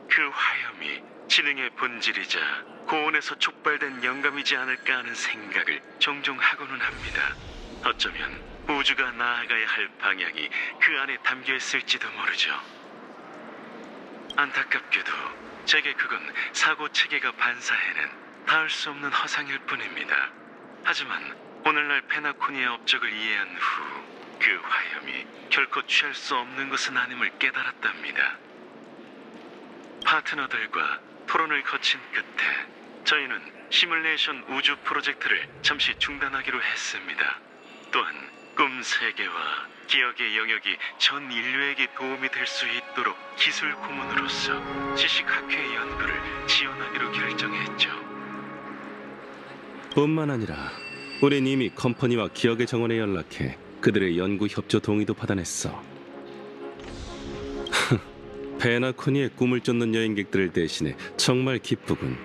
그 화염이 지능의 본질이자 고온에서 촉발된 영감이지 않을까 하는 생각을 종종 하고는 합니다. 어쩌면 우주가 나아가야 할 방향이 그 안에 담겨 있을지도 모르죠. 안타깝게도 제게 그건 사고 체계가 반사해낸 닿을 수 없는 허상일 뿐입니다. 하지만 오늘날 페나코니의 업적을 이해한 후 그 화염이 결코 취할 수 없는 것은 아님을 깨달았답니다. 파트너들과 토론을 거친 끝에 저희는 시뮬레이션 우주 프로젝트를 잠시 중단하기로 했습니다. 또한 꿈 세계와 기억의 영역이 전 인류에게 도움이 될 수 있도록 기술 고문으로서 지식학회 연구를 지원하기로 결정했죠. 뿐만 아니라 우린 이미 컴퍼니와 기억의 정원에 연락해 그들의 연구 협조 동의도 받아냈어. 페나코니의 꿈을 쫓는 여행객들을 대신해 정말 기쁘군.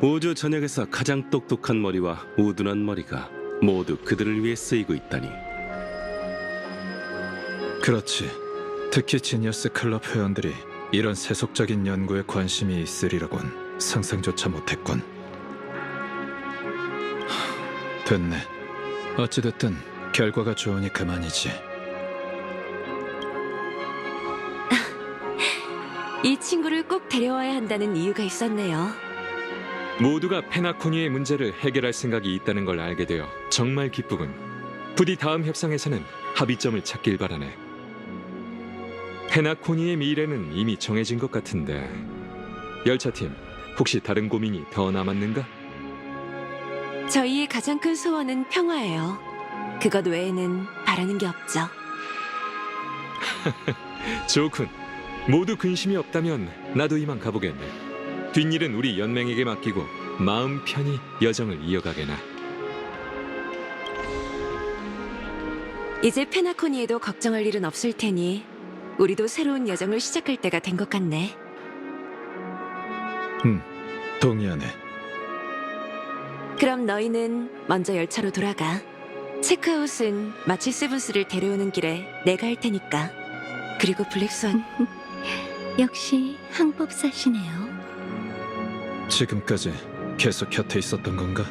우주 전역에서 가장 똑똑한 머리와 우둔한 머리가 모두 그들을 위해 쓰이고 있다니. 그렇지. 특히 지니어스 클럽 회원들이 이런 세속적인 연구에 관심이 있으리라곤 상상조차 못했군. 됐네. 어찌됐든 결과가 좋으니 그만이지. 이 친구를 꼭 데려와야 한다는 이유가 있었네요. 모두가 페나코니의 문제를 해결할 생각이 있다는 걸 알게 되어 정말 기쁘군. 부디 다음 협상에서는 합의점을 찾길 바라네. 페나코니의 미래는 이미 정해진 것 같은데 열차팀, 혹시 다른 고민이 더 남았는가? 저희의 가장 큰 소원은 평화예요. 그것 외에는 바라는 게 없죠. 좋군. 모두 근심이 없다면 나도 이만 가보겠네. 뒷일은 우리 연맹에게 맡기고 마음 편히 여정을 이어가게나. 이제 페나코니에도 걱정할 일은 없을 테니 우리도 새로운 여정을 시작할 때가 된 것 같네. 동의하네. 그럼 너희는 먼저 열차로 돌아가. 체크아웃은 마치 세븐스를 데려오는 길에 내가 할 테니까. 그리고 블랙스완, 역시 항법사시네요. 지금까지 계속 곁에 있었던 건가?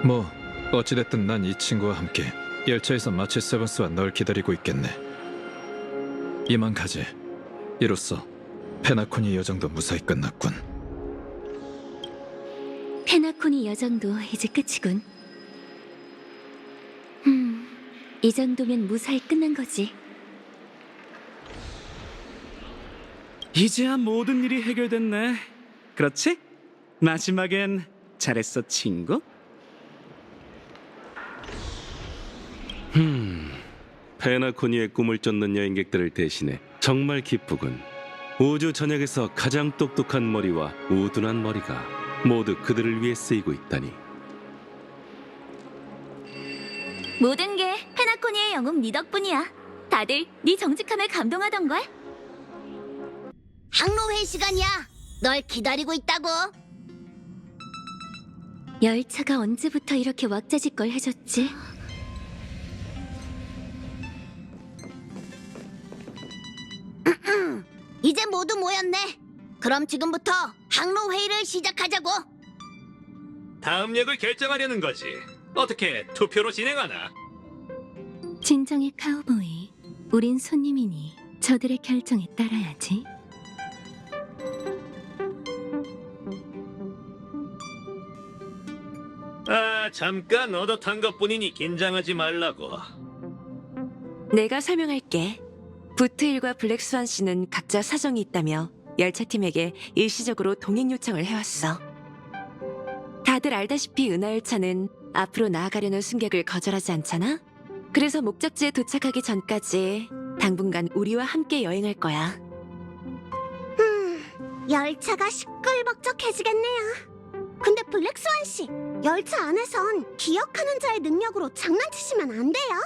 뭐 어찌됐든 난 이 친구와 함께 열차에서 마치 세븐스와 널 기다리고 있겠네. 이만 가지. 이로써 페나코니 여정도 무사히 끝났군. 페나코니 여정도 이제 끝이군. 이 정도면 무사히 끝난 거지. 이제야 모든 일이 해결됐네. 그렇지? 마지막엔 잘했어, 친구. 페나코니의 꿈을 쫓는 여행객들을 대신해 정말 기쁘군. 우주 전역에서 가장 똑똑한 머리와 우둔한 머리가 모두 그들을 위해 쓰이고 있다니. 모든 게 페나코니의 영웅 네 덕분이야. 다들 네 정직함에 감동하던걸. 항로회 시간이야. 널 기다리고 있다고. 열차가 언제부터 이렇게 왁자지껄 해줬지? 이제 모두 모였네. 그럼 지금부터 항로회의를 시작하자고. 다음 역을 결정하려는 거지. 어떻게 투표로 진행하나? 진정의 카우보이. 우린 손님이니 저들의 결정에 따라야지. 아, 잠깐 얻어탄 것뿐이니 긴장하지 말라고. 내가 설명할게. 부트힐과 블랙스완 씨는 각자 사정이 있다며 열차팀에게 일시적으로 동행 요청을 해왔어. 다들 알다시피 은하열차는 앞으로 나아가려는 승객을 거절하지 않잖아? 그래서 목적지에 도착하기 전까지 당분간 우리와 함께 여행할 거야. 열차가 시끌벅적해지겠네요. 근데 블랙스완 씨, 열차 안에선 기억하는 자의 능력으로 장난치시면 안 돼요.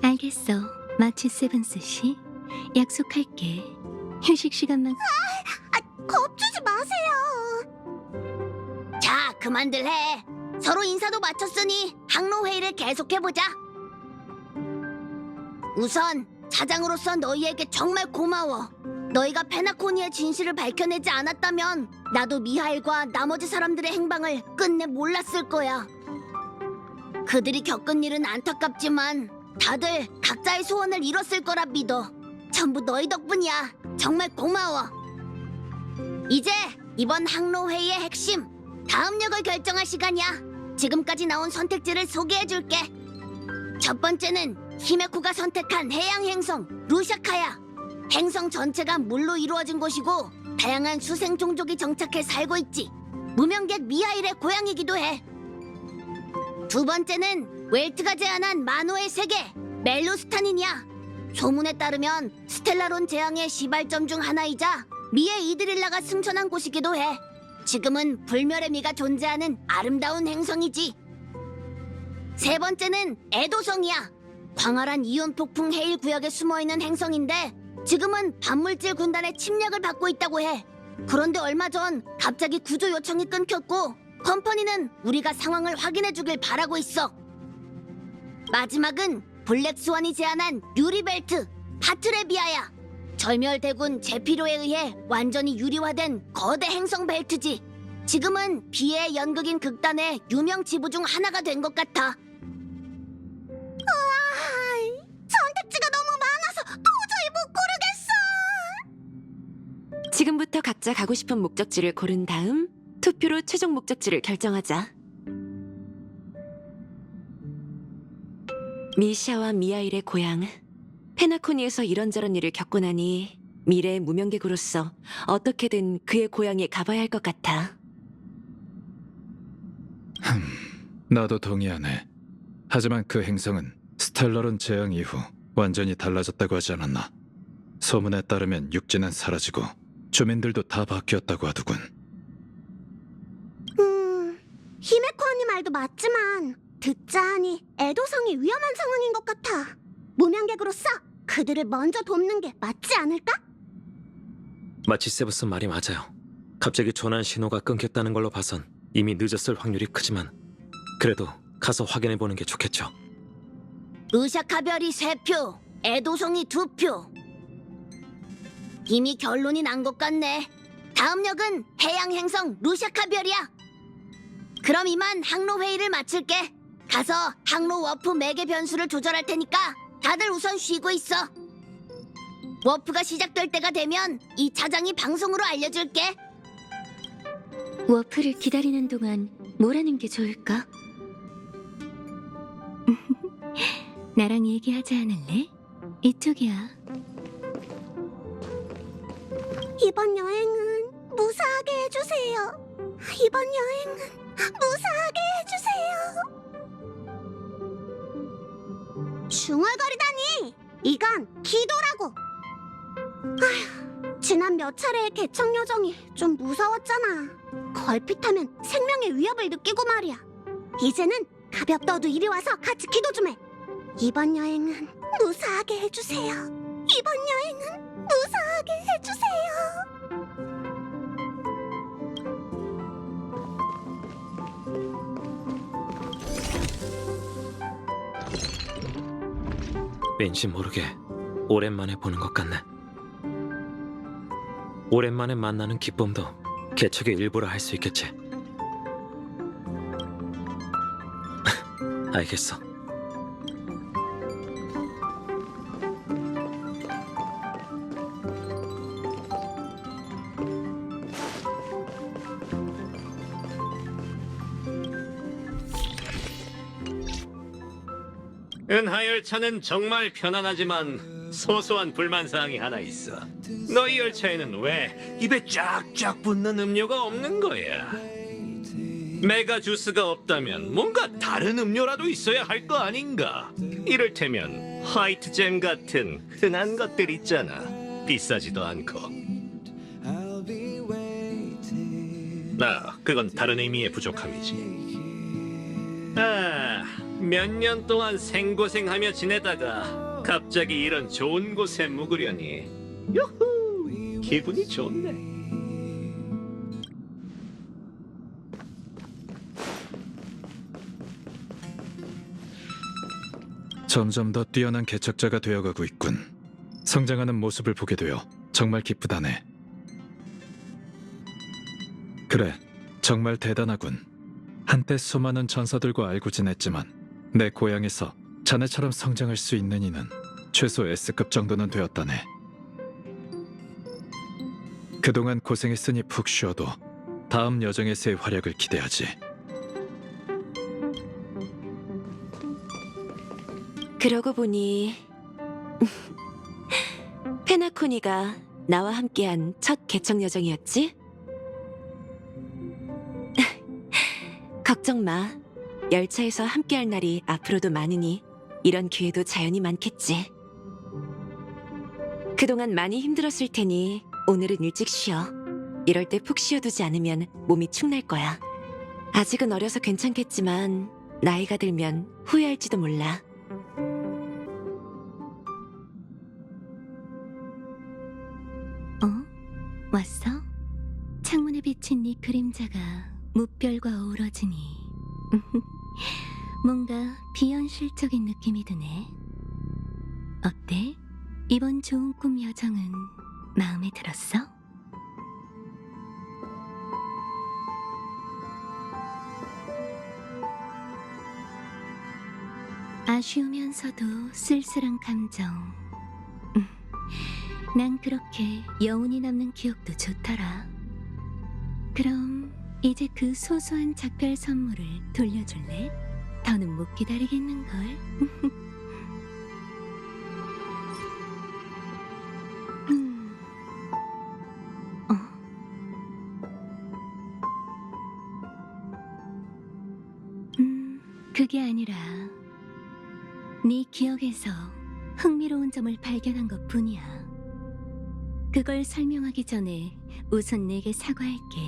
알겠어. 마치 세븐스 씨. 약속할게. 휴식 시간만. 겁주지 마세요. 자, 그만들 해. 서로 인사도 마쳤으니 항로회의를 계속해보자. 우선 사장으로서 너희에게 정말 고마워. 너희가 페나코니의 진실을 밝혀내지 않았다면 나도 미하일과 나머지 사람들의 행방을 끝내 몰랐을 거야. 그들이 겪은 일은 안타깝지만 다들 각자의 소원을 이뤘을 거라 믿어. 전부 너희 덕분이야. 정말 고마워. 이제 이번 항로회의의 핵심, 다음 역을 결정할 시간이야. 지금까지 나온 선택지를 소개해줄게. 첫 번째는 히메코가 선택한 해양 행성 루샤카야. 행성 전체가 물로 이루어진 곳이고 다양한 수생 종족이 정착해 살고 있지. 무명객 미하일의 고향이기도 해. 두 번째는 웰트가 제안한 만호의 세계 멜로스탄인이야. 소문에 따르면 스텔라론 재앙의 시발점 중 하나이자 미의 이드릴라가 승천한 곳이기도 해. 지금은 불멸의 미가 존재하는 아름다운 행성이지. 세 번째는 에도성이야. 광활한 이온 폭풍 해일 구역에 숨어있는 행성인데 지금은 반물질 군단의 침략을 받고 있다고 해. 그런데 얼마 전 갑자기 구조 요청이 끊겼고 컴퍼니는 우리가 상황을 확인해 주길 바라고 있어. 마지막은 블랙스완이 제안한 유리벨트 파트레비아야. 절멸대군 제피로에 의해 완전히 유리화된 거대 행성 벨트지. 지금은 비의 연극인 극단의 유명 지부 중 하나가 된 것 같아. 선택지가 너무 많아서 도저히 못 고르겠어. 지금부터 각자 가고 싶은 목적지를 고른 다음 투표로 최종 목적지를 결정하자. 미샤와 미하일의 고향 페나코니에서 이런저런 일을 겪고 나니 미래의 무명객으로서 어떻게든 그의 고향에 가봐야 할 것 같아. 나도 동의하네. 하지만 그 행성은 스텔라론 재앙 이후 완전히 달라졌다고 하지 않았나? 소문에 따르면 육지는 사라지고 주민들도 다 바뀌었다고 하더군. 히메코 언니 말도 맞지만 듣자 하니 에도성이 위험한 상황인 것 같아. 무명객으로서 그들을 먼저 돕는 게 맞지 않을까? 마치 세브스 말이 맞아요. 갑자기 전환 신호가 끊겼다는 걸로 봐선 이미 늦었을 확률이 크지만 그래도 가서 확인해보는 게 좋겠죠. 루샤카별이 3표, 에도성이 2표. 이미 결론이 난 것 같네. 다음 역은 해양 행성 루샤카별이야. 그럼 이만 항로 회의를 마칠게. 가서 항로 워프 매개 변수를 조절할 테니까 다들 우선 쉬고 있어. 워프가 시작될 때가 되면 이 차장이 방송으로 알려줄게. 워프를 기다리는 동안 뭘 하는 게 좋을까? 나랑 얘기하지 않을래? 이쪽이야. 이번 여행은 무사하게 해주세요. 이번 여행은 무사하게 해주세요. 중얼거리다니! 이건 기도라고! 아휴, 지난 몇 차례의 개척 여정이 좀 무서웠잖아. 걸핏하면 생명의 위협을 느끼고 말이야. 이제는 가볍더라도 이리 와서 같이 기도 좀 해. 이번 여행은 무사하게 해주세요. 이번 여행은 무사하게 해주세요. 왠지 모르게 오랜만에 보는 것 같네. 오랜만에 만나는 기쁨도 개척의 일부라 할 수 있겠지. 알겠어. 은하열차는 정말 편안하지만 소소한 불만사항이 하나 있어. 너희 열차에는 왜 입에 쫙쫙 붙는 음료가 없는 거야? 메가 주스가 없다면 뭔가 다른 음료라도 있어야 할 거 아닌가? 이를테면 화이트잼 같은 흔한 것들 있잖아. 비싸지도 않고. 그건 다른 의미의 부족함이지. 몇 년 동안 생고생하며 지내다가 갑자기 이런 좋은 곳에 묵으려니 유후, 기분이 좋네. 점점 더 뛰어난 개척자가 되어가고 있군. 성장하는 모습을 보게 되어 정말 기쁘다네. 그래, 정말 대단하군. 한때 수많은 전사들과 알고 지냈지만 내 고향에서 자네처럼 성장할 수 있는 이는 최소 S급 정도는 되었다네. 그동안 고생했으니 푹 쉬어도 다음 여정에서의 활약을 기대하지. 그러고 보니 페나코니가 나와 함께한 첫 개척 여정이었지? 걱정 마. 열차에서 함께할 날이 앞으로도 많으니 이런 기회도 자연히 많겠지. 그동안 많이 힘들었을 테니 오늘은 일찍 쉬어. 이럴 때 푹 쉬어두지 않으면 몸이 축날 거야. 아직은 어려서 괜찮겠지만 나이가 들면 후회할지도 몰라. 왔어? 창문에 비친 네 그림자가 무별과 어우러지니 뭔가 비현실적인 느낌이 드네. 어때? 이번 좋은 꿈 여정은 마음에 들었어? 아쉬우면서도 쓸쓸한 감정. 난 그렇게 여운이 남는 기억도 좋더라. 그럼 이제 그 소소한 작별 선물을 돌려줄래? 더는 못 기다리겠는걸. 그게 아니라 네 기억에서 흥미로운 점을 발견한 것뿐이야. 그걸 설명하기 전에 우선 내게 사과할게.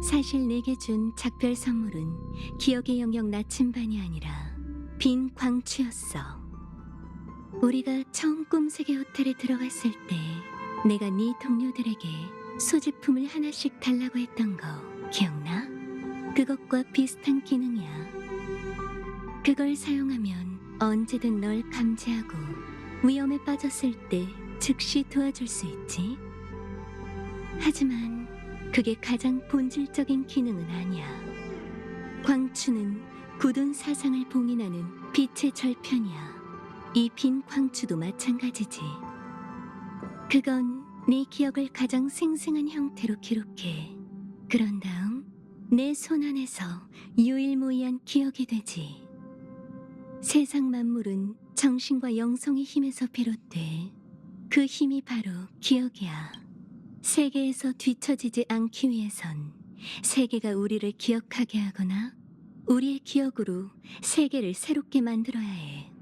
사실 내게 준 작별 선물은 기억의 영역 나침반이 아니라 빈 광추였어. 우리가 처음 꿈세계 호텔에 들어갔을 때 내가 네 동료들에게 소지품을 하나씩 달라고 했던 거 기억나? 그것과 비슷한 기능이야. 그걸 사용하면 언제든 널 감지하고 위험에 빠졌을 때 즉시 도와줄 수 있지. 하지만 그게 가장 본질적인 기능은 아니야. 광추는 굳은 사상을 봉인하는 빛의 절편이야. 이 빈 광추도 마찬가지지. 그건 네 기억을 가장 생생한 형태로 기록해. 그런 다음 내 손 안에서 유일무이한 기억이 되지. 세상 만물은 정신과 영성의 힘에서 비롯돼. 그 힘이 바로 기억이야. 세계에서 뒤처지지 않기 위해선 세계가 우리를 기억하게 하거나 우리의 기억으로 세계를 새롭게 만들어야 해.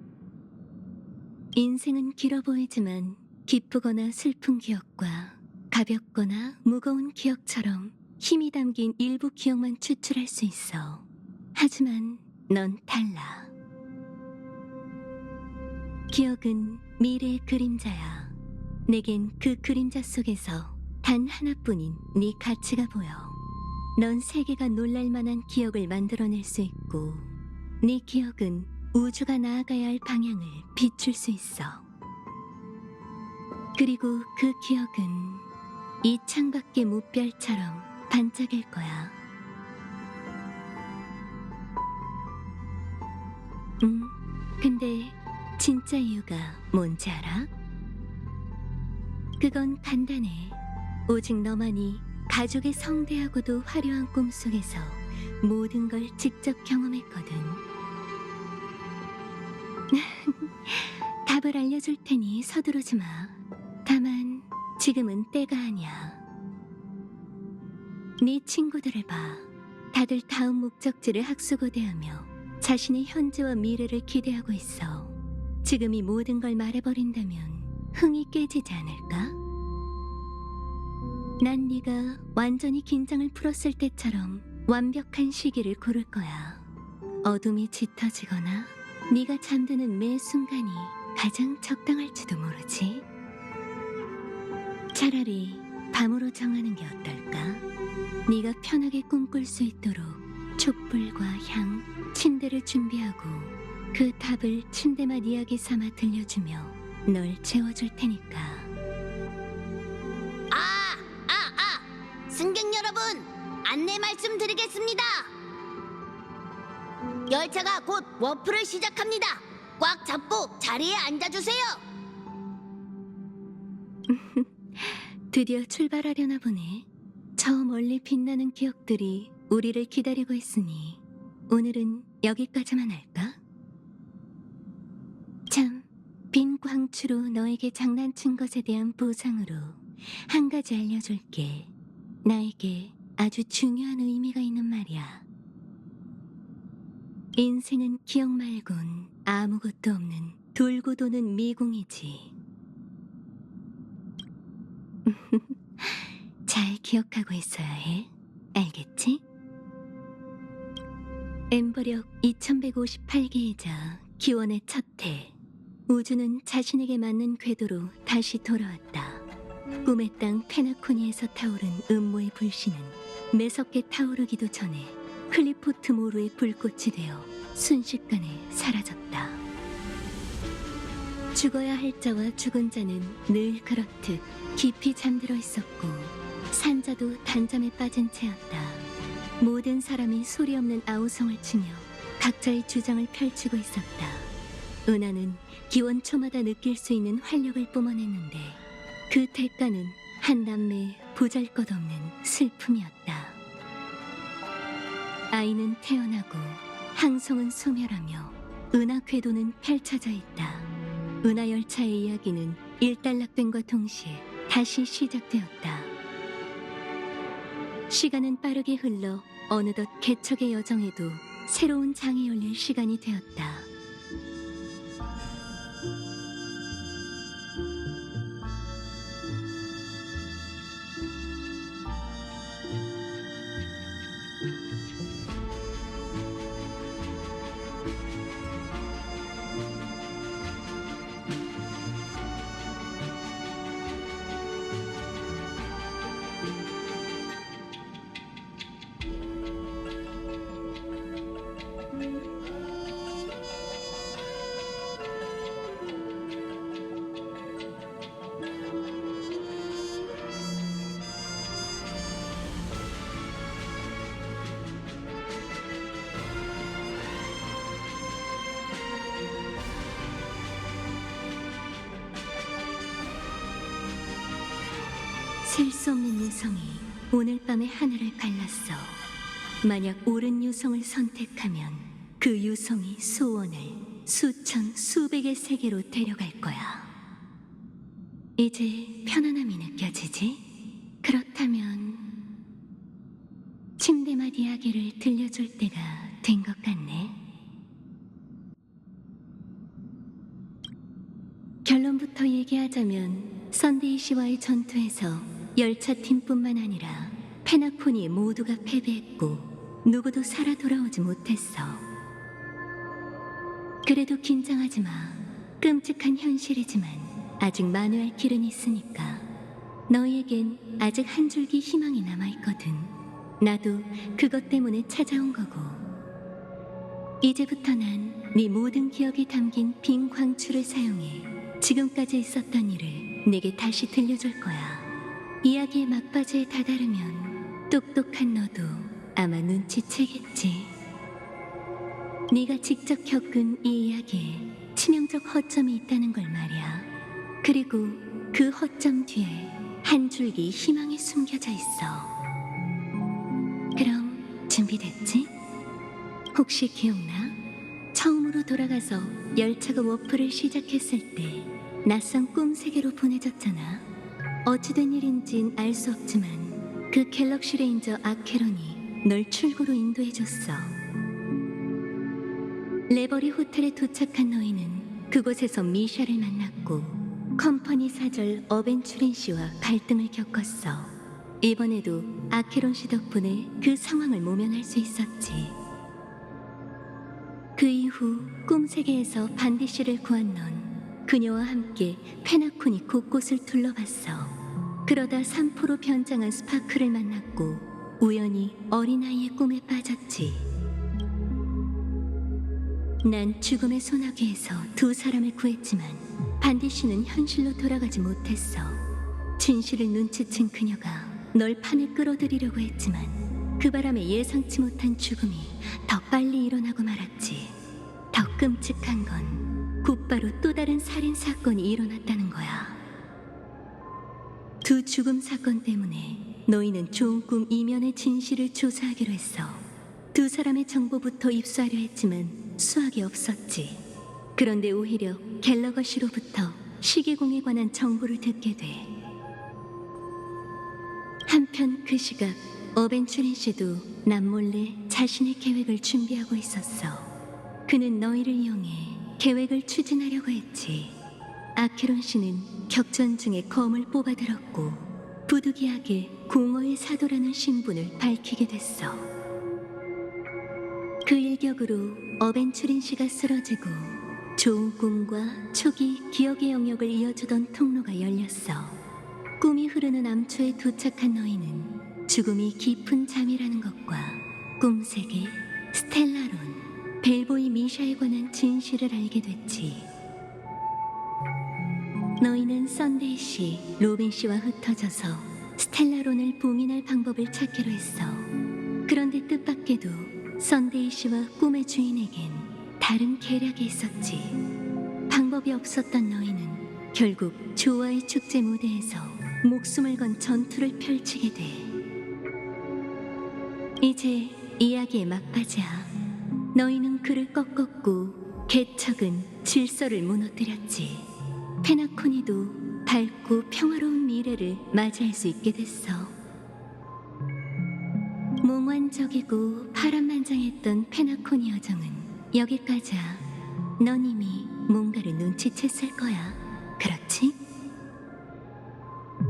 인생은 길어 보이지만 기쁘거나 슬픈 기억과 가볍거나 무거운 기억처럼 힘이 담긴 일부 기억만 추출할 수 있어. 하지만 넌 달라. 기억은 미래의 그림자야. 내겐 그 그림자 속에서 단 하나뿐인 네 가치가 보여. 넌 세계가 놀랄만한 기억을 만들어낼 수 있고 네 기억은 우주가 나아가야 할 방향을 비출 수 있어. 그리고 그 기억은 이 창밖의 무별처럼 반짝일 거야. 근데 진짜 이유가 뭔지 알아? 그건 간단해. 오직 너만이 가족의 성대하고도 화려한 꿈속에서 모든 걸 직접 경험했거든. 답을 알려줄 테니 서두르지 마. 다만 지금은 때가 아니야. 네 친구들을 봐. 다들 다음 목적지를 학수고대하며 자신의 현재와 미래를 기대하고 있어. 지금 이 모든 걸 말해버린다면 흥이 깨지지 않을까? 난 네가 완전히 긴장을 풀었을 때처럼 완벽한 시기를 고를 거야. 어둠이 짙어지거나 네가 잠드는 매 순간이 가장 적당할지도 모르지. 차라리 밤으로 정하는 게 어떨까? 네가 편하게 꿈꿀 수 있도록 촛불과 향, 침대를 준비하고 그 답을 침대맛 이야기 삼아 들려주며 널 재워줄 테니까. 승객 여러분, 안내 말씀드리겠습니다. 열차가 곧 워프를 시작합니다. 꽉 잡고 자리에 앉아주세요. 드디어 출발하려나 보네. 저 멀리 빛나는 기억들이 우리를 기다리고 있으니 오늘은 여기까지만 할까? 참, 빈 광추로 너에게 장난친 것에 대한 보상으로 한 가지 알려줄게. 나에게 아주 중요한 의미가 있는 말이야. 인생은 기억 말곤 아무것도 없는 돌고 도는 미궁이지. 잘 기억하고 있어야 해. 알겠지? 엠버력 2158기이자 기원의 첫 해. 우주는 자신에게 맞는 궤도로 다시 돌아왔다. 꿈의 땅 페나코니에서 타오른 음모의 불씨는 매섭게 타오르기도 전에 클리포트 모루의 불꽃이 되어 순식간에 사라졌다. 죽어야 할 자와 죽은 자는 늘 그렇듯 깊이 잠들어 있었고 산자도 단잠에 빠진 채였다. 모든 사람이 소리 없는 아우성을 치며 각자의 주장을 펼치고 있었다. 은하는 기원초마다 느낄 수 있는 활력을 뿜어냈는데 그 대가는 한 남매의 보잘것없는 슬픔이었다. 아이는 태어나고 항성은 소멸하며 은하 궤도는 펼쳐져 있다. 은하 열차의 이야기는 일단락됨과 동시에 다시 시작되었다. 시간은 빠르게 흘러 어느덧 개척의 여정에도 새로운 장이 열릴 시간이 되었다. 셀 수 없는 유성이 오늘 밤의 하늘을 갈랐어. 만약 옳은 유성을 선택하면 그 유성이 소원을 수천, 수백의 세계로 데려갈 거야. 이제 편안함이 느껴지지? 그렇다면 침대맛 이야기를 들려줄 때가 된 것 같네. 결론부터 얘기하자면 선데이 씨와의 전투에서 열차팀뿐만 아니라 페나코니 모두가 패배했고 누구도 살아 돌아오지 못했어. 그래도 긴장하지 마. 끔찍한 현실이지만 아직 만회할 길은 있으니까. 너희에겐 아직 한 줄기 희망이 남아있거든. 나도 그것 때문에 찾아온 거고. 이제부터 난 네 모든 기억이 담긴 빈 광추를 사용해 지금까지 있었던 일을 내게 다시 들려줄 거야. 이야기의 막바지에 다다르면 똑똑한 너도 아마 눈치채겠지. 네가 직접 겪은 이 이야기에 치명적 허점이 있다는 걸 말이야. 그리고 그 허점 뒤에 한 줄기 희망이 숨겨져 있어. 그럼 준비됐지? 혹시 기억나? 처음으로 돌아가서 열차가 워프를 시작했을 때 낯선 꿈 세계로 보내졌잖아. 어찌된 일인진 알 수 없지만 그 갤럭시 레인저 아케론이 널 출구로 인도해줬어. 레버리 호텔에 도착한 너희는 그곳에서 미샤를 만났고 컴퍼니 사절 어벤추린 씨와 갈등을 겪었어. 이번에도 아케론 씨 덕분에 그 상황을 모면할 수 있었지. 그 이후 꿈세계에서 반디 씨를 구한 넌 그녀와 함께 페나코니 곳곳을 둘러봤어. 그러다 3%로 변장한 스파크를 만났고 우연히 어린아이의 꿈에 빠졌지. 난 죽음의 소나기에서 두 사람을 구했지만 반디 씨는 현실로 돌아가지 못했어. 진실을 눈치챈 그녀가 널 판에 끌어들이려고 했지만 그 바람에 예상치 못한 죽음이 더 빨리 일어나고 말았지. 더 끔찍한 건 곧바로 또 다른 살인 사건이 일어났다는 거야. 두 죽음 사건 때문에 너희는 좋은 꿈 이면의 진실을 조사하기로 했어. 두 사람의 정보부터 입수하려 했지만 수확이 없었지. 그런데 오히려 갤러거 씨로부터 시계공에 관한 정보를 듣게 돼. 한편 그 시각 어벤추린 씨도 남몰래 자신의 계획을 준비하고 있었어. 그는 너희를 이용해 계획을 추진하려고 했지. 아케론 씨는 격전 중에 검을 뽑아들었고 부득이하게 공허의 사도라는 신분을 밝히게 됐어. 그 일격으로 어벤추린 씨가 쓰러지고 좋은 꿈과 초기 기억의 영역을 이어주던 통로가 열렸어. 꿈이 흐르는 암초에 도착한 너희는 죽음이 깊은 잠이라는 것과 꿈세계, 스텔라론, 벨보이 미샤에 관한 진실을 알게 됐지. 너희는 썬데이 씨, 로빈 씨와 흩어져서 스텔라론을 봉인할 방법을 찾기로 했어. 그런데 뜻밖에도 썬데이 씨와 꿈의 주인에겐 다른 계략이 있었지. 방법이 없었던 너희는 결국 조화의 축제 무대에서 목숨을 건 전투를 펼치게 돼. 이제 이야기의 막바지야. 너희는 그를 꺾었고 개척은 질서를 무너뜨렸지. 페나코니도 밝고 평화로운 미래를 맞이할 수 있게 됐어. 몽환적이고 파란만장했던 페나코니 여정은 여기까지야. 넌 이미 뭔가를 눈치챘을 거야. 그렇지?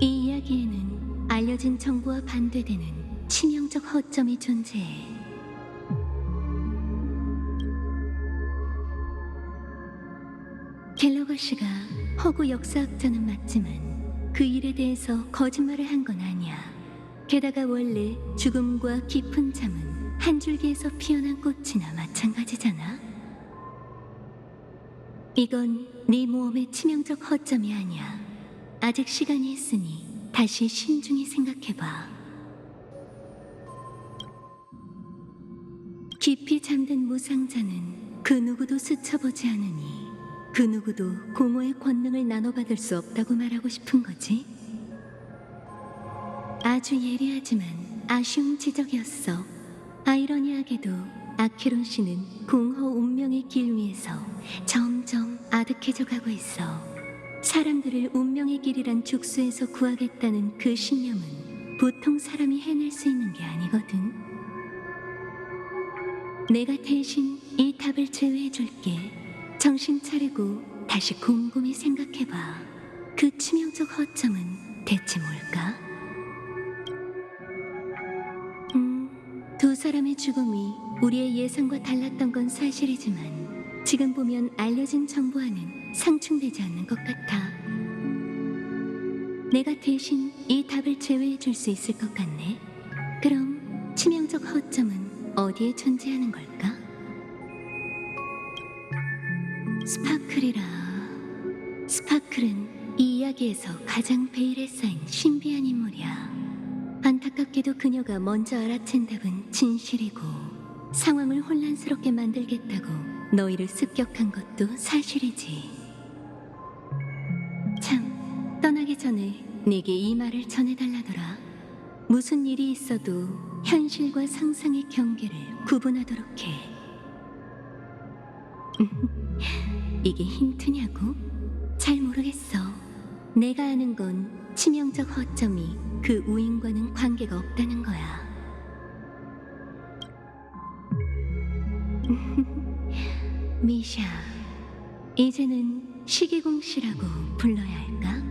이 이야기에는 알려진 정보와 반대되는 치명적 허점이 존재해. 갤러거 씨가 허구 역사학자는 맞지만 그 일에 대해서 거짓말을 한 건 아니야. 게다가 원래 죽음과 깊은 잠은 한 줄기에서 피어난 꽃이나 마찬가지잖아. 이건 네 모험의 치명적 허점이 아니야. 아직 시간이 있으니 다시 신중히 생각해봐. 깊이 잠든 무상자는 그 누구도 스쳐보지 않으니 그 누구도 공허의 권능을 나눠받을 수 없다고 말하고 싶은 거지. 아주 예리하지만 아쉬운 지적이었어. 아이러니하게도 아케론 씨는 공허 운명의 길 위에서 점점 아득해져 가고 있어. 사람들을 운명의 길이란 죽수에서 구하겠다는 그 신념은 보통 사람이 해낼 수 있는 게 아니거든. 내가 대신 이 답을 제외해 줄게. 정신 차리고 다시 곰곰이 생각해봐. 그 치명적 허점은 대체 뭘까? 두 사람의 죽음이 우리의 예상과 달랐던 건 사실이지만 지금 보면 알려진 정보와는 상충되지 않는 것 같아. 내가 대신 이 답을 제외해 줄 수 있을 것 같네. 그럼 치명적 허점은 어디에 존재하는 걸까? 스파클이라. 스파클은 이 이야기에서 가장 베일에 쌓인 신비한 인물이야. 안타깝게도 그녀가 먼저 알아챈 답은 진실이고 상황을 혼란스럽게 만들겠다고 너희를 습격한 것도 사실이지. 참, 떠나기 전에 내게 이 말을 전해달라더라. 무슨 일이 있어도 현실과 상상의 경계를 구분하도록 해. 이게 힌트냐고? 잘 모르겠어. 내가 아는 건 치명적 허점이 그 우인과는 관계가 없다는 거야. 미샤, 이제는 시기공 씨라고 불러야 할까?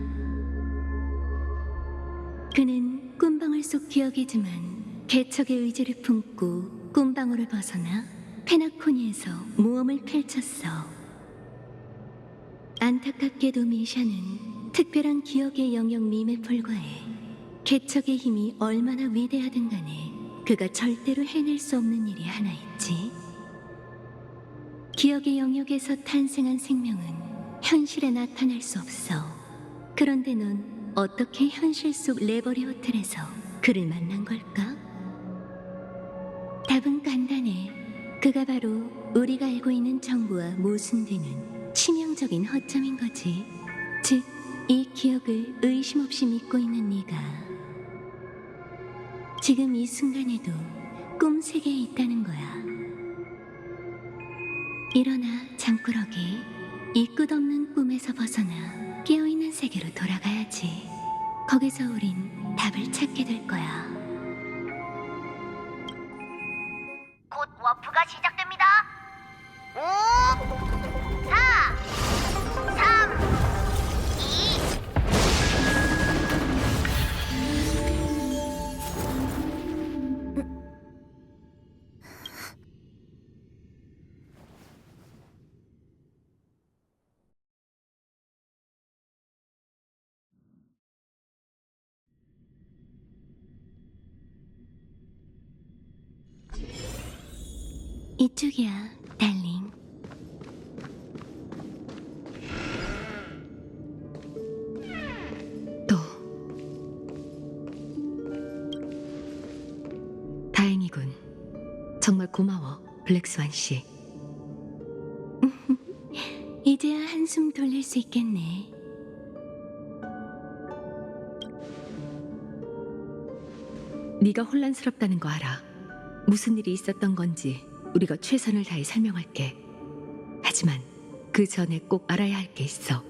그는 꿈방울 속 기억이지만 개척의 의지를 품고 꿈방울을 벗어나 페나코니에서 모험을 펼쳤어. 안타깝게도 미샤는 특별한 기억의 영역 밈에 불과해. 개척의 힘이 얼마나 위대하든 간에 그가 절대로 해낼 수 없는 일이 하나 있지. 기억의 영역에서 탄생한 생명은 현실에 나타날 수 없어. 그런데 넌 어떻게 현실 속 레버리 호텔에서 그를 만난 걸까? 답은 간단해. 그가 바로 우리가 알고 있는 정보와 모순되는 치명적인 허점인 거지. 즉, 이 기억을 의심 없이 믿고 있는 네가 지금 이 순간에도 꿈 세계에 있다는 거야. 일어나, 장꾸러기. 이 끝없는 꿈에서 벗어나 깨어있는 세계로 돌아가야지. 거기서 우린 답을 찾게 될 거야. 곧 워프가 시작됩니다. 5, 4, 3, 이쪽이야, 달링. 또 다행이군. 정말 고마워, 블랙스완 씨. 이제야 한숨 돌릴 수 있겠네. 네가 혼란스럽다는 거 알아. 무슨 일이 있었던 건지 우리가 최선을 다해 설명할게. 하지만 그 전에 꼭 알아야 할 게 있어.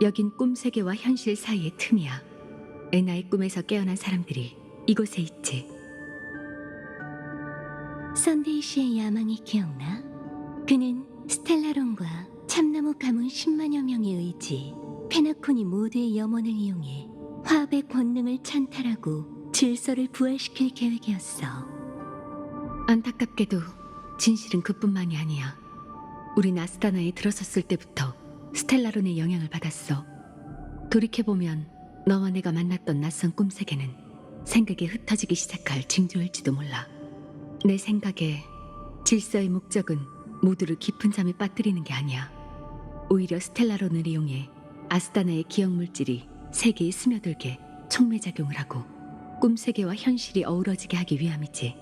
여긴 꿈 세계와 현실 사이의 틈이야. 애나의 꿈에서 깨어난 사람들이 이곳에 있지. 썬데이 씨의 야망이 기억나? 그는 스텔라론과 참나무 가문 10만여 명의 의지, 페나코니 모두의 염원을 이용해 화합의 권능을 찬탈하고 질서를 부활시킬 계획이었어. 안타깝게도 진실은 그뿐만이 아니야. 우린 아스타나에 들어섰을 때부터 스텔라론의 영향을 받았어. 돌이켜보면 너와 내가 만났던 낯선 꿈세계는 생각이 흩어지기 시작할 징조일지도 몰라. 내 생각에 질서의 목적은 모두를 깊은 잠에 빠뜨리는 게 아니야. 오히려 스텔라론을 이용해 아스타나의 기억물질이 세계에 스며들게 촉매작용을 하고 꿈세계와 현실이 어우러지게 하기 위함이지.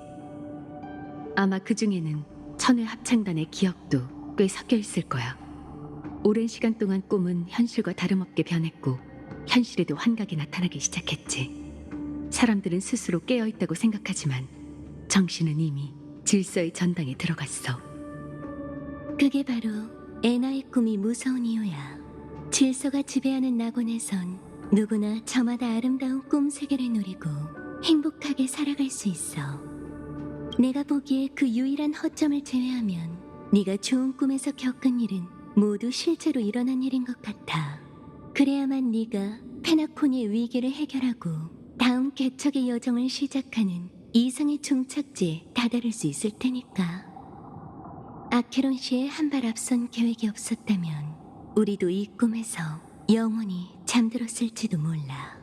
아마 그 중에는 천의 합창단의 기억도 꽤 섞여 있을 거야. 오랜 시간 동안 꿈은 현실과 다름없게 변했고 현실에도 환각이 나타나기 시작했지. 사람들은 스스로 깨어있다고 생각하지만 정신은 이미 질서의 전당에 들어갔어. 그게 바로 애나의 꿈이 무서운 이유야. 질서가 지배하는 낙원에선 누구나 저마다 아름다운 꿈 세계를 누리고 행복하게 살아갈 수 있어. 내가 보기에 그 유일한 허점을 제외하면 네가 좋은 꿈에서 겪은 일은 모두 실제로 일어난 일인 것 같아. 그래야만 네가 페나코니의 위기를 해결하고 다음 개척의 여정을 시작하는 이상의 종착지에 다다를 수 있을 테니까. 아케론 씨의 한 발 앞선 계획이 없었다면 우리도 이 꿈에서 영원히 잠들었을지도 몰라.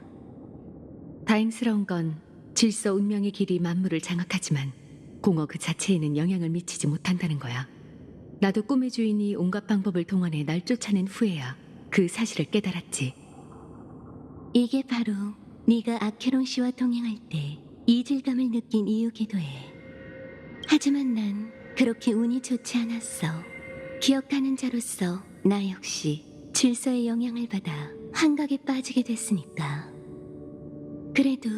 다행스러운 건 질서 운명의 길이 만물을 장악하지만 공허 그 자체에는 영향을 미치지 못한다는 거야. 나도 꿈의 주인이 온갖 방법을 동원해 날 쫓아낸 후에야 그 사실을 깨달았지. 이게 바로 네가 아케론 씨와 동행할 때 이질감을 느낀 이유기도 해. 하지만 난 그렇게 운이 좋지 않았어. 기억하는 자로서 나 역시 질서의 영향을 받아 환각에 빠지게 됐으니까. 그래도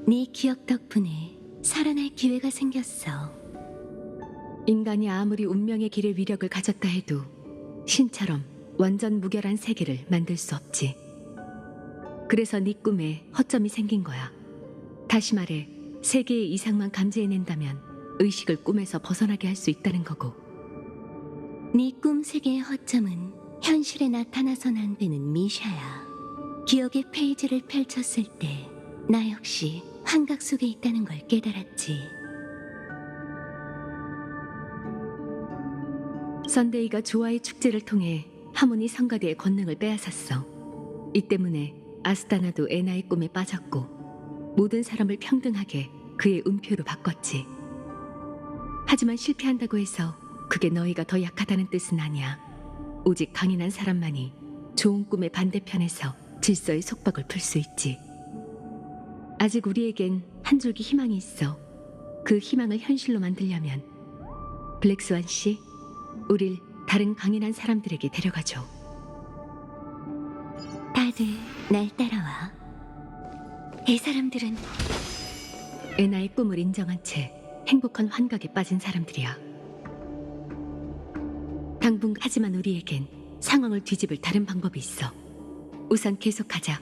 네 기억 덕분에 살아날 기회가 생겼어. 인간이 아무리 운명의 길의 위력을 가졌다 해도 신처럼 완전 무결한 세계를 만들 수 없지. 그래서 네 꿈에 허점이 생긴 거야. 다시 말해 세계의 이상만 감지해낸다면 의식을 꿈에서 벗어나게 할 수 있다는 거고. 네 꿈 세계의 허점은 현실에 나타나선 안 되는 미샤야. 기억의 페이지를 펼쳤을 때 나 역시 환각 속에 있다는 걸 깨달았지. 선데이가 조화의 축제를 통해 하모니 성가대의 권능을 빼앗았어. 이 때문에 아스타나도 애나의 꿈에 빠졌고 모든 사람을 평등하게 그의 음표로 바꿨지. 하지만 실패한다고 해서 그게 너희가 더 약하다는 뜻은 아니야. 오직 강인한 사람만이 좋은 꿈의 반대편에서 질서의 속박을 풀 수 있지. 아직 우리에겐 한 줄기 희망이 있어. 그 희망을 현실로 만들려면 블랙스완 씨, 우릴 다른 강인한 사람들에게 데려가줘. 다들 날 따라와. 이 사람들은 애나의 꿈을 인정한 채 행복한 환각에 빠진 사람들이야. 당분간 우리에겐 상황을 뒤집을 다른 방법이 있어. 우선 계속하자.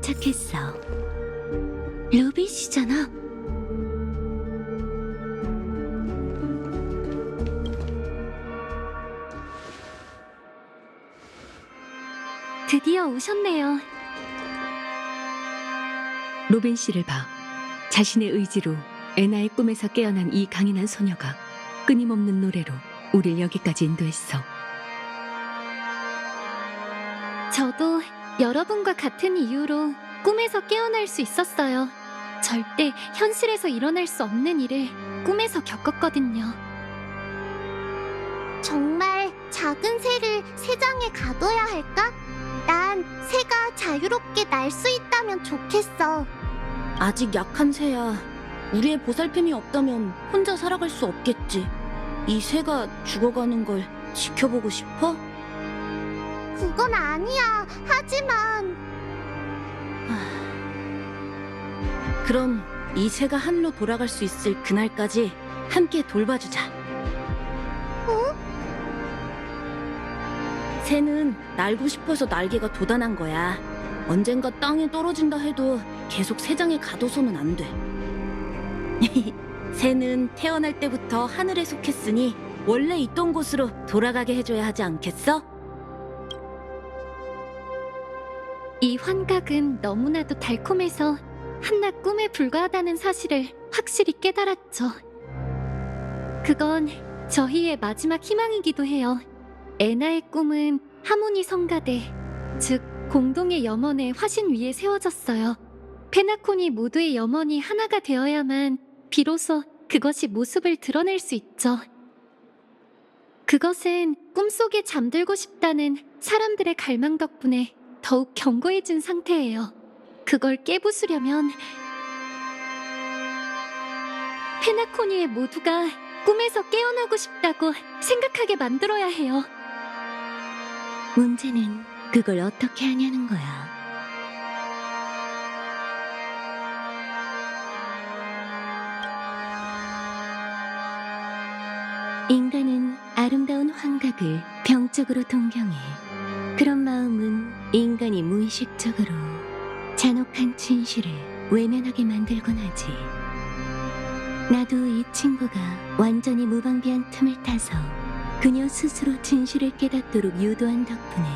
도착했어. 루빗이잖아. 드디어 오셨네요. 로빈 씨를 봐. 자신의 의지로 애나의 꿈에서 깨어난 이 강인한 소녀가 끊임없는 노래로 우릴 여기까지 인도했어. 저도 여러분과 같은 이유로 꿈에서 깨어날 수 있었어요. 절대 현실에서 일어날 수 없는 일을 꿈에서 겪었거든요. 정말 작은 새를 새장에 가둬야 할까? 난 새가 자유롭게 날 수 있다면 좋겠어. 아직 약한 새야. 우리의 보살핌이 없다면 혼자 살아갈 수 없겠지. 이 새가 죽어가는 걸 지켜보고 싶어? 그건 아니야. 하지만 그럼 이 새가 하늘로 돌아갈 수 있을 그날까지 함께 돌봐주자. 새는 날고 싶어서 날개가 돋아난 거야. 언젠가 땅에 떨어진다 해도 계속 새장에 가둬서는 안 돼. 새는 태어날 때부터 하늘에 속했으니 원래 있던 곳으로 돌아가게 해줘야 하지 않겠어? 이 환각은 너무나도 달콤해서 한낱 꿈에 불과하다는 사실을 확실히 깨달았죠. 그건 저희의 마지막 희망이기도 해요. 애나의 꿈은 하모니 성가대, 즉 공동의 염원의 화신 위에 세워졌어요. 페나콘이 모두의 염원이 하나가 되어야만 비로소 그것이 모습을 드러낼 수 있죠. 그것은 꿈속에 잠들고 싶다는 사람들의 갈망 덕분에 더욱 견고해진 상태예요. 그걸 깨부수려면 페나코니의 모두가 꿈에서 깨어나고 싶다고 생각하게 만들어야 해요. 문제는 그걸 어떻게 하냐는 거야. 인간은 아름다운 환각을 병적으로 동경해. 그런 마음은 인간이 무의식적으로 잔혹한 진실을 외면하게 만들곤 하지. 나도 이 친구가 완전히 무방비한 틈을 타서 그녀 스스로 진실을 깨닫도록 유도한 덕분에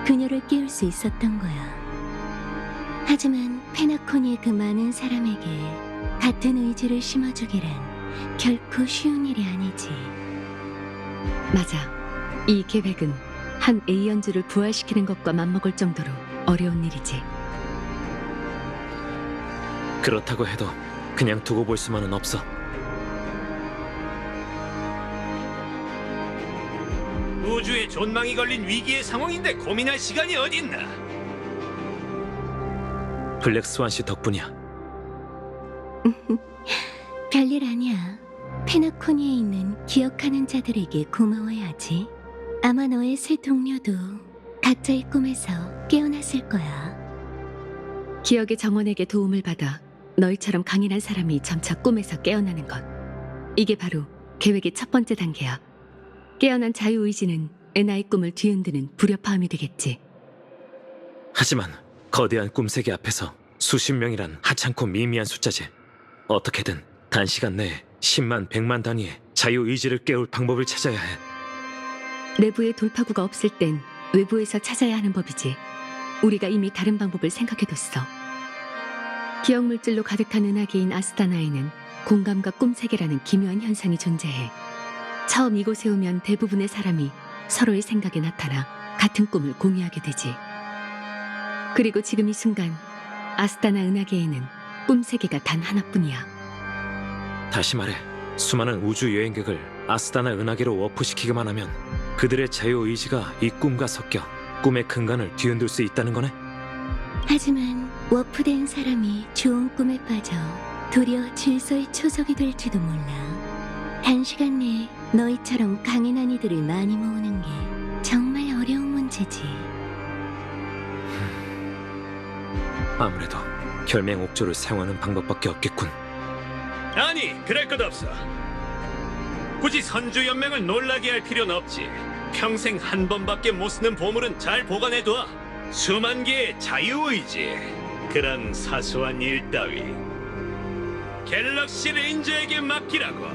그녀를 깨울 수 있었던 거야. 하지만 페나코니의 그 많은 사람에게 같은 의지를 심어주기란 결코 쉬운 일이 아니지. 맞아. 이 계획은 한 A연주를 부활시키는 것과 맞먹을 정도로 어려운 일이지. 그렇다고 해도 그냥 두고 볼 수만은 없어. 우주에 존망이 걸린 위기의 상황인데 고민할 시간이 어딨나? 블랙 스완 씨 덕분이야. 별일 아니야. 페나코니에 있는 기억하는 자들에게 고마워야지. 아마 너의 새 동료도 각자의 꿈에서 깨어났을 거야. 기억의 정원에게 도움을 받아 너희처럼 강인한 사람이 점차 꿈에서 깨어나는 것. 이게 바로 계획의 첫 번째 단계야. 깨어난 자유의지는 애나의 꿈을 뒤흔드는 불협화음이 되겠지. 하지만 거대한 꿈세계 앞에서 수십 명이란 하찮고 미미한 숫자지. 어떻게든 단시간 내에 10만, 100만 단위의 자유의지를 깨울 방법을 찾아야 해. 내부에 돌파구가 없을 땐 외부에서 찾아야 하는 법이지. 우리가 이미 다른 방법을 생각해뒀어. 기억물질로 가득한 은하계인 아스타나에는 공감과 꿈세계라는 기묘한 현상이 존재해. 처음 이곳에 오면 대부분의 사람이 서로의 생각에 나타나 같은 꿈을 공유하게 되지. 그리고 지금 이 순간 아스타나 은하계에는 꿈세계가 단 하나뿐이야. 다시 말해, 수많은 우주 여행객을 아스타나 은하계로 워프시키기만 하면 그들의 자유의지가 이 꿈과 섞여 꿈의 근간을 뒤흔들 수 있다는 거네? 하지만 워프된 사람이 좋은 꿈에 빠져 도리어 질서의 초석이 될지도 몰라. 단시간 내에 너희처럼 강인한 이들을 많이 모으는 게 정말 어려운 문제지. 아무래도 결맹옥조를 사용하는 방법밖에 없겠군. 아니, 그럴 것 없어. 굳이 선주연맹을 놀라게 할 필요는 없지. 평생 한 번밖에 못 쓰는 보물은 잘 보관해둬. 수만 개의 자유의지. 그런 사소한 일 따위 갤럭시 레인저에게 맡기라고.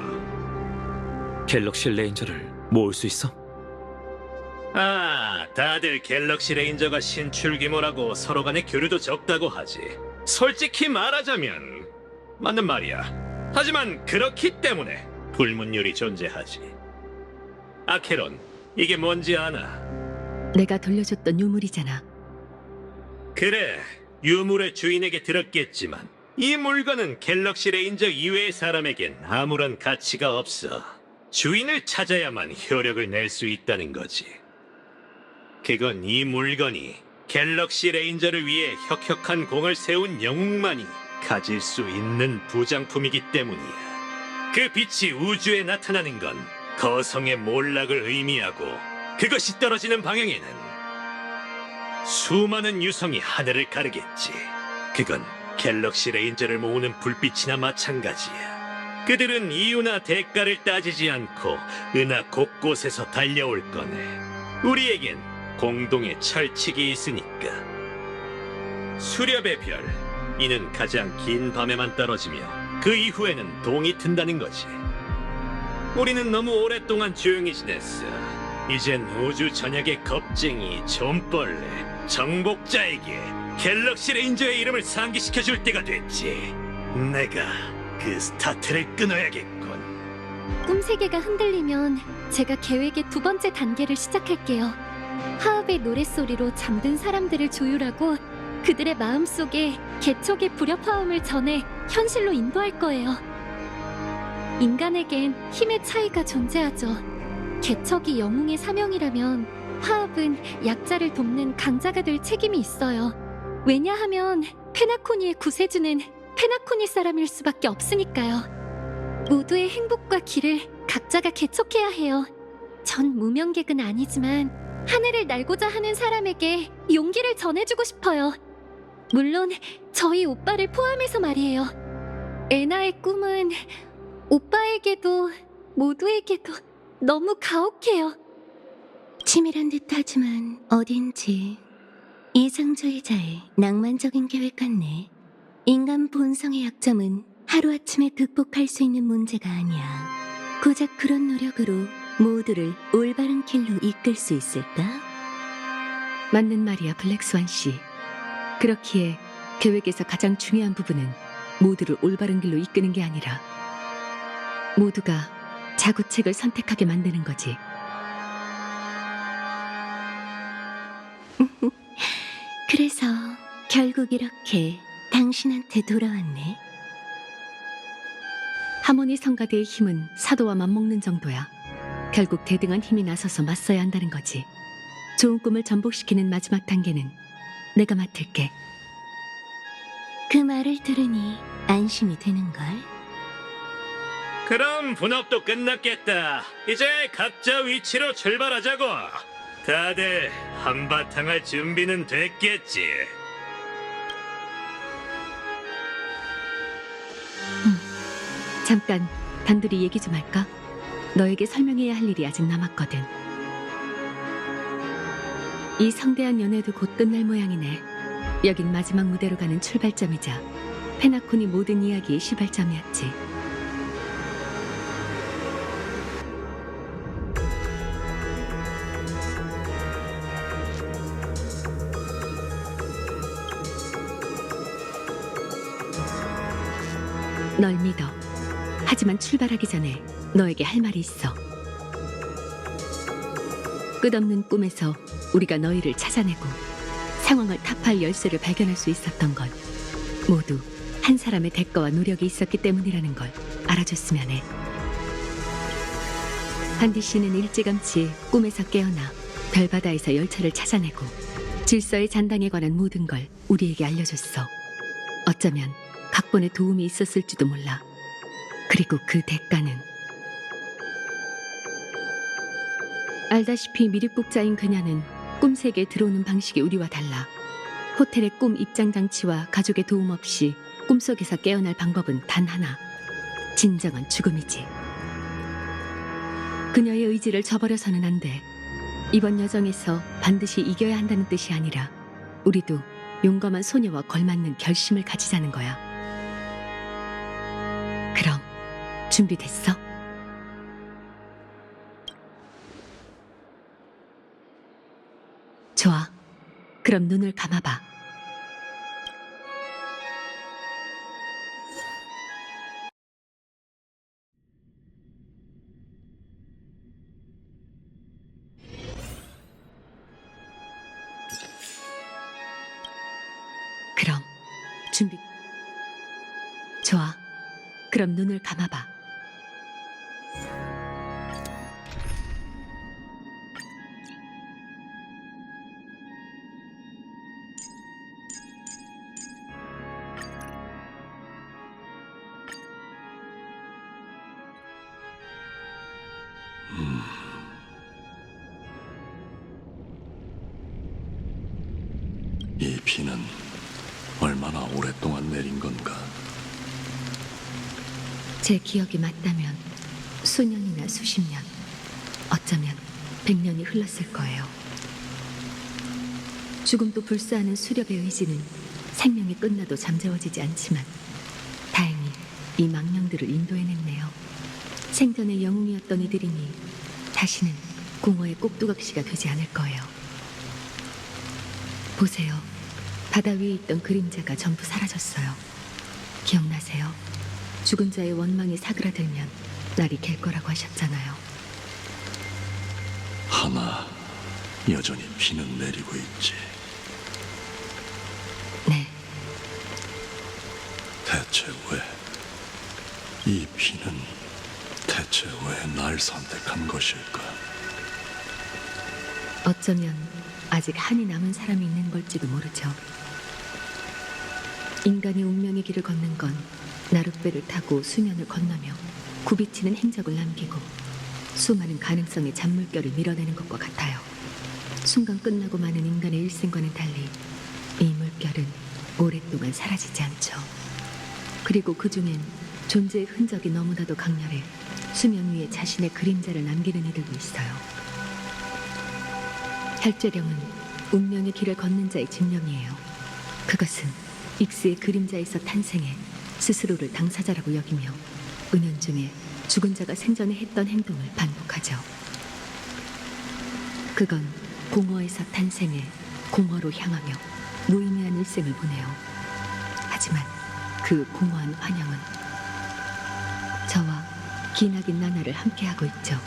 갤럭시 레인저를 모을 수 있어? 다들 갤럭시 레인저가 신출 규모라고 서로 간의 교류도 적다고 하지. 솔직히 말하자면 맞는 말이야. 하지만 그렇기 때문에 불문율이 존재하지. 아케론, 이게 뭔지 아나? 내가 돌려줬던 유물이잖아. 그래, 유물의 주인에게 들었겠지만 이 물건은 갤럭시 레인저 이외의 사람에겐 아무런 가치가 없어. 주인을 찾아야만 효력을 낼 수 있다는 거지. 그건 이 물건이 갤럭시 레인저를 위해 혁혁한 공을 세운 영웅만이 가질 수 있는 부장품이기 때문이야. 그 빛이 우주에 나타나는 건 거성의 몰락을 의미하고, 그것이 떨어지는 방향에는 수많은 유성이 하늘을 가르겠지. 그건 갤럭시 레인저를 모으는 불빛이나 마찬가지야. 그들은 이유나 대가를 따지지 않고 은하 곳곳에서 달려올 거네. 우리에겐 공동의 철칙이 있으니까. 수렵의 별, 이는 가장 긴 밤에만 떨어지며 그 이후에는 동이 튼다는 거지. 우리는 너무 오랫동안 조용히 지냈어. 이젠 우주 전역의 겁쟁이, 좀벌레, 정복자에게 갤럭시 레인저의 이름을 상기시켜줄 때가 됐지. 내가 그 스타트를 끊어야겠군. 꿈세계가 흔들리면 제가 계획의 두 번째 단계를 시작할게요. 하읍의 노랫소리로 잠든 사람들을 조율하고 그들의 마음속에 개척의 불협화음을 전해 현실로 인도할 거예요. 인간에겐 힘의 차이가 존재하죠. 개척이 영웅의 사명이라면 하읍은 약자를 돕는 강자가 될 책임이 있어요. 왜냐하면 페나코니의 구세주는 페나코니 사람일 수밖에 없으니까요. 모두의 행복과 길을 각자가 개척해야 해요. 전 무명객은 아니지만 하늘을 날고자 하는 사람에게 용기를 전해주고 싶어요. 물론 저희 오빠를 포함해서 말이에요. 애나의 꿈은 오빠에게도 모두에게도 너무 가혹해요. 치밀한 듯하지만 어딘지 이상주의자의 낭만적인 계획 같네. 인간 본성의 약점은 하루아침에 극복할 수 있는 문제가 아니야. 고작 그런 노력으로 모두를 올바른 길로 이끌 수 있을까? 맞는 말이야, 블랙스완 씨. 그렇기에 계획에서 가장 중요한 부분은 모두를 올바른 길로 이끄는 게 아니라 모두가 자구책을 선택하게 만드는 거지. 그래서 결국 이렇게 당신한테 돌아왔네. 하모니 성가대의 힘은 사도와 맞먹는 정도야. 결국 대등한 힘이 나서서 맞서야 한다는 거지. 좋은 꿈을 전복시키는 마지막 단계는 내가 맡을게. 그 말을 들으니 안심이 되는걸. 그럼 분업도 끝났겠다. 이제 각자 위치로 출발하자고. 다들 한바탕 할 준비는 됐겠지. 잠깐 단둘이 얘기 좀 할까? 너에게 설명해야 할 일이 아직 남았거든. 이 성대한 연애도 곧 끝날 모양이네. 여긴 마지막 무대로 가는 출발점이자 페나코니 모든 이야기의 시발점이었지. 널 믿어. 하지만 출발하기 전에 너에게 할 말이 있어. 끝없는 꿈에서 우리가 너희를 찾아내고 상황을 타파할 열쇠를 발견할 수 있었던 건 모두 한 사람의 대가와 노력이 있었기 때문이라는 걸 알아줬으면 해. 반디 씨는 일찌감치 꿈에서 깨어나 별바다에서 열차를 찾아내고 질서의 잔당에 관한 모든 걸 우리에게 알려줬어. 어쩌면 각본에 도움이 있었을지도 몰라. 그리고 그 대가는 알다시피 미륵국자인 그녀는 꿈세계에 들어오는 방식이 우리와 달라. 호텔의 꿈 입장 장치와 가족의 도움 없이 꿈속에서 깨어날 방법은 단 하나. 진정한 죽음이지. 그녀의 의지를 저버려서는 안 돼. 이번 여정에서 반드시 이겨야 한다는 뜻이 아니라 우리도 용감한 소녀와 걸맞는 결심을 가지자는 거야. 그럼 준비됐어? 좋아. 그럼 눈을 감아봐. 그럼 준비. 좋아. 그럼 눈을 감아봐. 이 비는 얼마나 오랫동안 내린 건가? 제 기억이 맞다면 수년이나 수십 년, 어쩌면 100년이 흘렀을 거예요. 죽음도 불사하는 수렵의 의지는 생명이 끝나도 잠재워지지 않지만 다행히 이 망령들을 인도해냈네요. 생전의 영웅이었던 이들이니 다시는 공허의 꼭두각시가 되지 않을 거예요. 보세요. 바다 위에 있던 그림자가 전부 사라졌어요. 기억나세요? 죽은 자의 원망이 사그라들면 날이 갤 거라고 하셨잖아요. 하나, 여전히 비는 내리고 있지. 네. 대체 왜? 이 비는 대체 왜 날 선택한 것일까? 어쩌면 아직 한이 남은 사람이 있는 걸지도 모르죠. 인간이 운명의 길을 걷는 건 나룻배를 타고 수면을 건너며 굽이치는 행적을 남기고 수많은 가능성의 잔물결을 밀어내는 것과 같아요. 순간 끝나고 마는 인간의 일생과는 달리 이 물결은 오랫동안 사라지지 않죠. 그리고 그중엔 존재의 흔적이 너무나도 강렬해 수면 위에 자신의 그림자를 남기는 이들도 있어요. 혈죄령은 운명의 길을 걷는 자의 집념이에요. 그것은 익스의 그림자에서 탄생해 스스로를 당사자라고 여기며 은연중에 죽은 자가 생전에 했던 행동을 반복하죠. 그건 공허에서 탄생해 공허로 향하며 무의미한 일생을 보내요. 하지만 그 공허한 환영은 저와 기나긴 나날을 함께하고 있죠.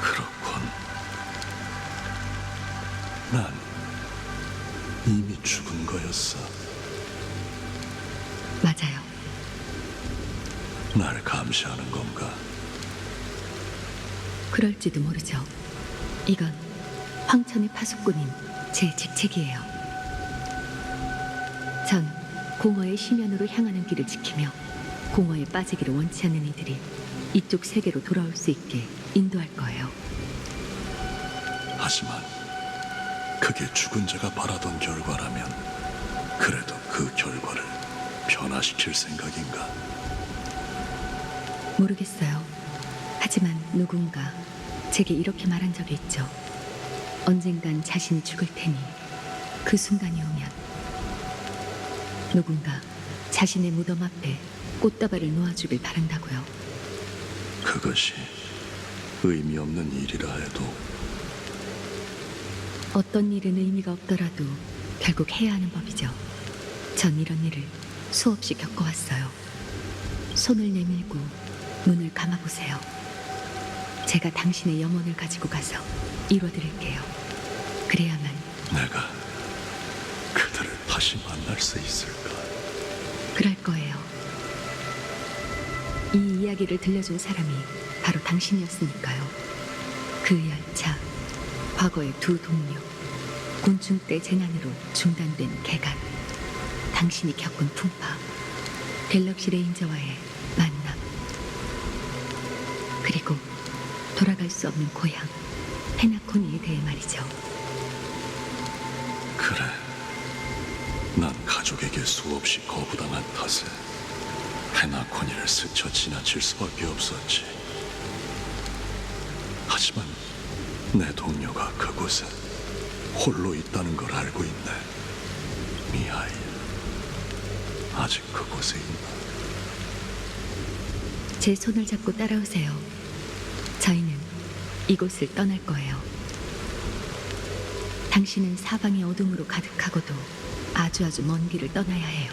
그렇군. 난 이미 죽은 거였어. 맞아요. 날 감시하는 건가? 그럴지도 모르죠. 이건 황천의 파수꾼인 제 직책이에요. 전 공허의 심연으로 향하는 길을 지키며 공허에 빠지기를 원치 않는 이들이 이쪽 세계로 돌아올 수 있게 인도할 거예요. 하지만 그게 죽은 자가 바라던 결과라면 그래도 그 결과를 변화시킬 생각인가? 모르겠어요. 하지만 누군가 제게 이렇게 말한 적이 있죠. 언젠간 자신이 죽을 테니 그 순간이 오면 누군가 자신의 무덤 앞에 꽃다발을 놓아주길 바란다고요. 그것이 의미 없는 일이라 해도 어떤 일은 의미가 없더라도 결국 해야 하는 법이죠. 전 이런 일을 수없이 겪어왔어요. 손을 내밀고 눈을 감아보세요. 제가 당신의 영혼을 가지고 가서 이뤄드릴게요. 그래야만 내가 그들을 다시 만날 수 있을까? 그럴 거예요. 이 이야기를 들려준 사람이 바로 당신이었으니까요. 그 열차, 과거의 두 동료, 곤충 때 재난으로 중단된 개간, 당신이 겪은 풍파, 갤럭시 레인저와의 만남, 그리고 돌아갈 수 없는 고향, 페나코니에 대해 말이죠. 그래, 난 가족에게 수없이 거부당한 탓에 페나코니를 스쳐 지나칠 수밖에 없었지. 하지만 내 동료가 그곳에 홀로 있다는 걸 알고 있네. 미하일, 아직 그곳에 있나? 제 손을 잡고 따라오세요. 저희는 이곳을 떠날 거예요. 당신은 사방이 어둠으로 가득하고도 아주 먼 길을 떠나야 해요.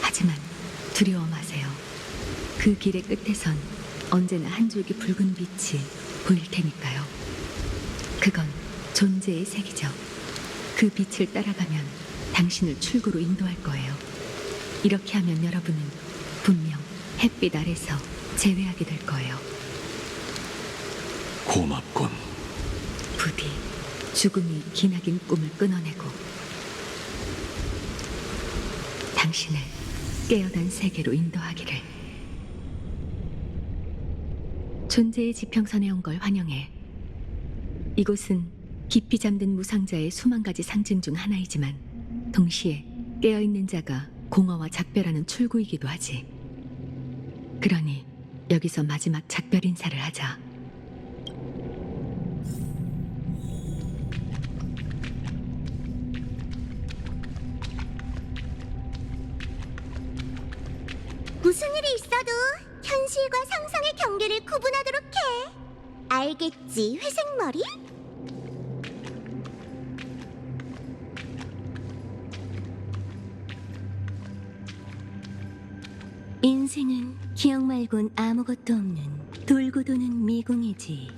하지만 두려워 마세요. 그 길의 끝에선 언제나 한 줄기 붉은 빛이 보일 테니까요. 그건 존재의 색이죠. 그 빛을 따라가면 당신을 출구로 인도할 거예요. 이렇게 하면 여러분은 분명 햇빛 아래서 재회하게 될 거예요. 고맙군. 부디 죽음이 기나긴 꿈을 끊어내고 당신을 깨어난 세계로 인도하기를. 존재의 지평선에 온 걸 환영해. 이곳은 깊이 잠든 무상자의 수만 가지 상징 중 하나이지만 동시에 깨어있는 자가 공허와 작별하는 출구이기도 하지. 그러니 여기서 마지막 작별 인사를 하자. 무슨 일이 있어도 현실과 상상의 경계를 구분하도록 해. 알겠지, 회색머리? 인생은 기억 말곤 아무것도 없는 돌고 도는 미궁이지.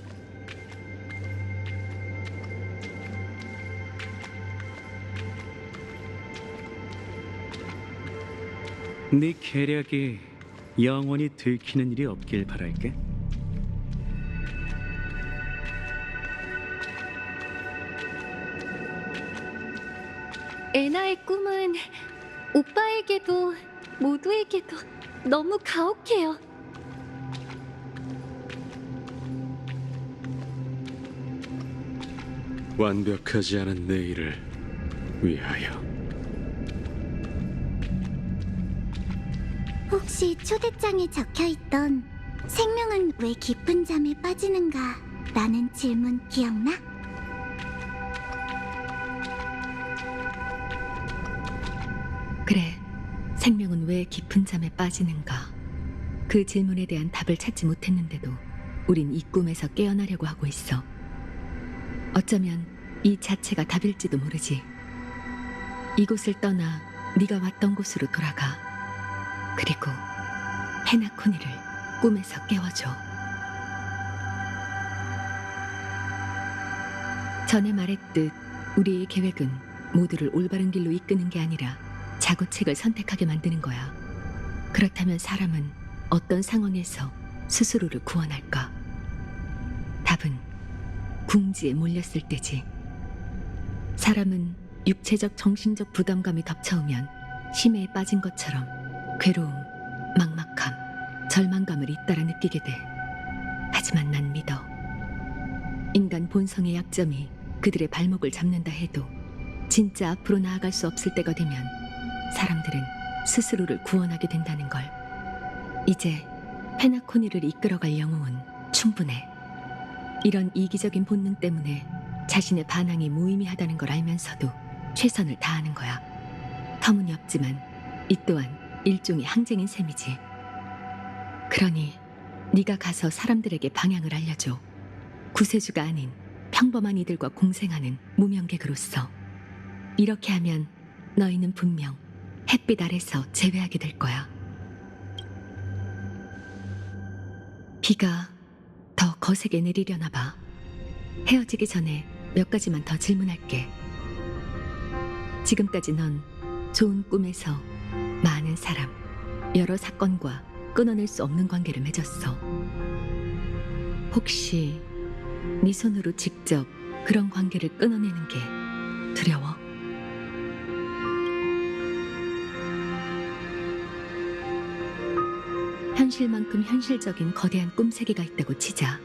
네 계략이 영원히 들키는 일이 없길 바랄게. 애나의 꿈은 오빠에게도 모두에게도 너무 가혹해요. 완벽하지 않은 내일을 위하여. 혹시 초대장에 적혀있던 생명은 왜 깊은 잠에 빠지는가 라는 질문 기억나? 그래, 생명은 왜 깊은 잠에 빠지는가? 그 질문에 대한 답을 찾지 못했는데도 우린 이 꿈에서 깨어나려고 하고 있어. 어쩌면 이 자체가 답일지도 모르지. 이곳을 떠나 네가 왔던 곳으로 돌아가. 그리고 페나코니를 꿈에서 깨워줘. 전에 말했듯 우리의 계획은 모두를 올바른 길로 이끄는 게 아니라 자구책을 선택하게 만드는 거야. 그렇다면 사람은 어떤 상황에서 스스로를 구원할까? 답은 궁지에 몰렸을 때지. 사람은 육체적 정신적 부담감이 덮쳐오면 심해에 빠진 것처럼 괴로움, 막막함, 절망감을 잇따라 느끼게 돼. 하지만 난 믿어. 인간 본성의 약점이 그들의 발목을 잡는다 해도 진짜 앞으로 나아갈 수 없을 때가 되면 사람들은 스스로를 구원하게 된다는 걸. 이제 페나코니를 이끌어갈 영웅은 충분해. 이런 이기적인 본능 때문에 자신의 반항이 무의미하다는 걸 알면서도 최선을 다하는 거야. 터무니없지만 이 또한 일종의 항쟁인 셈이지. 그러니 네가 가서 사람들에게 방향을 알려줘. 구세주가 아닌 평범한 이들과 공생하는 무명객으로서. 이렇게 하면 너희는 분명 햇빛 아래서 재회하게 될 거야. 비가 더 거세게 내리려나 봐. 헤어지기 전에 몇 가지만 더 질문할게. 지금까지 넌 좋은 꿈에서 많은 사람, 여러 사건과 끊어낼 수 없는 관계를 맺었어. 혹시 네 손으로 직접 그런 관계를 끊어내는 게 두려워? 현실만큼 현실적인 거대한 꿈 세계가 있다고 치자.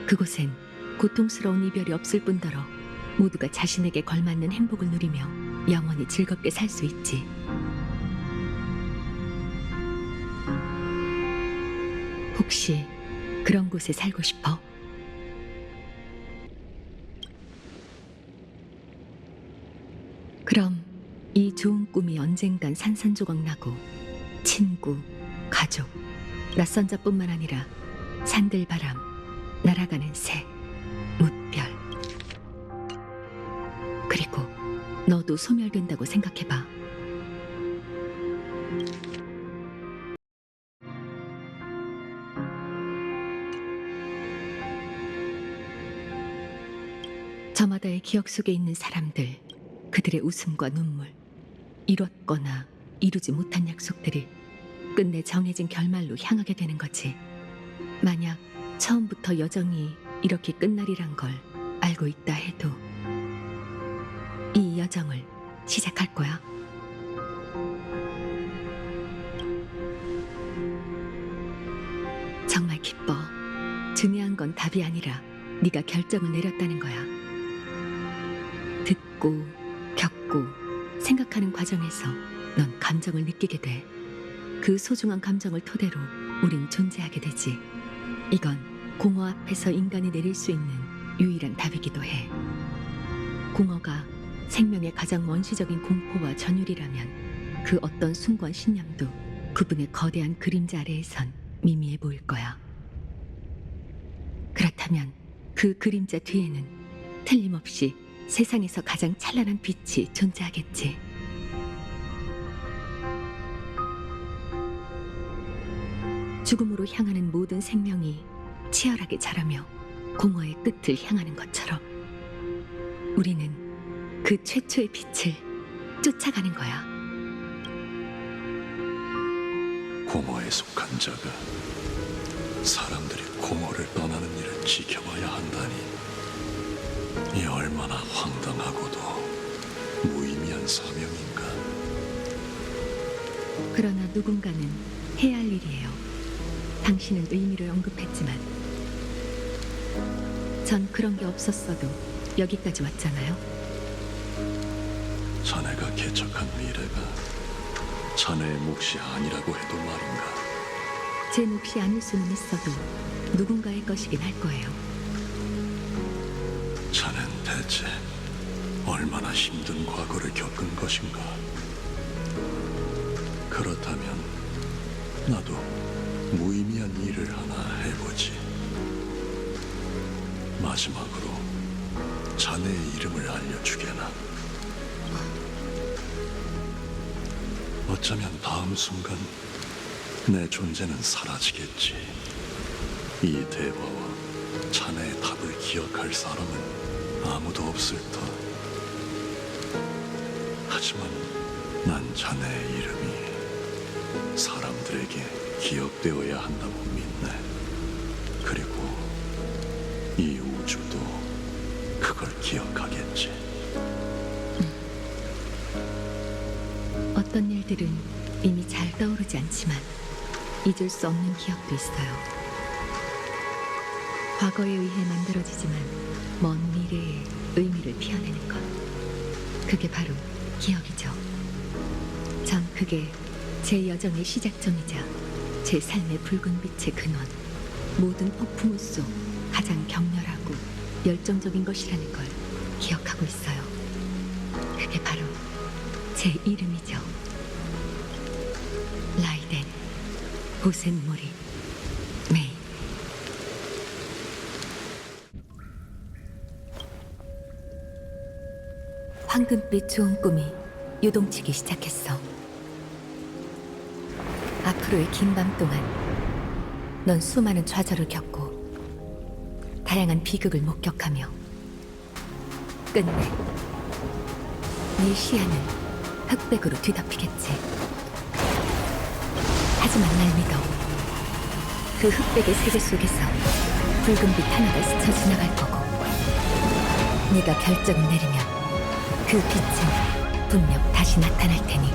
그곳엔 고통스러운 이별이 없을 뿐더러 모두가 자신에게 걸맞는 행복을 누리며 영원히 즐겁게 살 수 있지. 혹시 그런 곳에 살고 싶어? 그럼 이 좋은 꿈이 언젠간 산산조각 나고 친구, 가족, 낯선 자뿐만 아니라 산들바람, 날아가는 새, 무별, 그리고 너도 소멸된다고 생각해봐. 저마다의 기억 속에 있는 사람들, 그들의 웃음과 눈물, 이뤘거나 이루지 못한 약속들이 끝내 정해진 결말로 향하게 되는 거지. 만약 처음부터 여정이 이렇게 끝날이란 걸 알고 있다 해도 이 여정을 시작할 거야. 정말 기뻐. 중요한 건 답이 아니라 네가 결정을 내렸다는 거야. 듣고, 겪고, 생각하는 과정에서 넌 감정을 느끼게 돼. 그 소중한 감정을 토대로 우린 존재하게 되지. 이건 공허 앞에서 인간이 내릴 수 있는 유일한 답이기도 해. 공허가 생명의 가장 원시적인 공포와 전율이라면 그 어떤 숭고한 신념도 그분의 거대한 그림자 아래에선 미미해 보일 거야. 그렇다면 그 그림자 뒤에는 틀림없이 세상에서 가장 찬란한 빛이 존재하겠지. 죽음으로 향하는 모든 생명이 치열하게 자라며 공허의 끝을 향하는 것처럼 우리는 그 최초의 빛을 쫓아가는 거야. 공허에 속한 자가 사람들이 공허를 떠나는 일을 지켜봐야 한다니, 이 얼마나 황당하고도 무의미한 사명인가. 그러나 누군가는 해야 할 일이에요. 당신은 의미를 언급했지만 전 그런 게 없었어도 여기까지 왔잖아요. 자네가 개척한 미래가 자네의 몫이 아니라고 해도 말인가. 제 몫이 아닐 수는 있어도 누군가의 것이긴 할 거예요. 자넨 대체 얼마나 힘든 과거를 겪은 것인가. 그렇다면 나도 무의미한 일을 하나 해보지. 마지막으로 자네의 이름을 알려주게나. 어쩌면 다음 순간 내 존재는 사라지겠지. 이 대화와 자네의 답을 기억할 사람은 아무도 없을 터. 하지만 난 자네의 이름이 사람들에게 기억되어야 한다고 믿네. 그리고 이 우주도 그걸 기억하겠지. 어떤 일들은 이미 잘 떠오르지 않지만 잊을 수 없는 기억도 있어요. 과거에 의해 만들어지지만 먼 미래에 의미를 피어내는 것. 그게 바로 기억이죠. 전 그게 제 여정의 시작점이자 제 삶의 붉은 빛의 근원, 모든 폭풍우 속 가장 격렬하고 열정적인 것이라는 걸 기억하고 있어요. 그게 바로 제 이름이죠. 라이덴 보센모리 메이. 황금빛 좋은 꿈이 요동치기 시작했어. 앞으로의 긴 밤 동안 넌 수많은 좌절을 겪고 다양한 비극을 목격하며 끝내 네 시야는 흑백으로 뒤덮이겠지. 하지만 날 믿어. 그 흑백의 세계 속에서 붉은빛 하나가 스쳐 지나갈 거고, 네가 결정을 내리면 그 빛은 분명 다시 나타날 테니.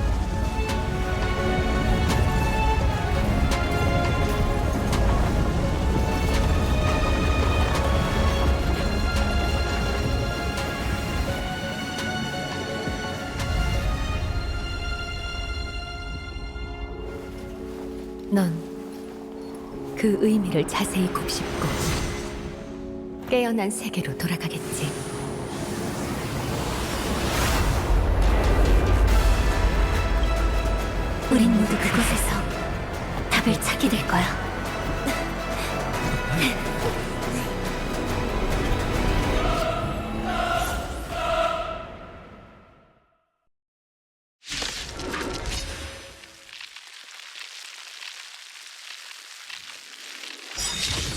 넌 그 의미를 자세히 곱씹고 깨어난 세계로 돌아가겠지. 우린 모두 그곳에서 답을 찾게 될 거야.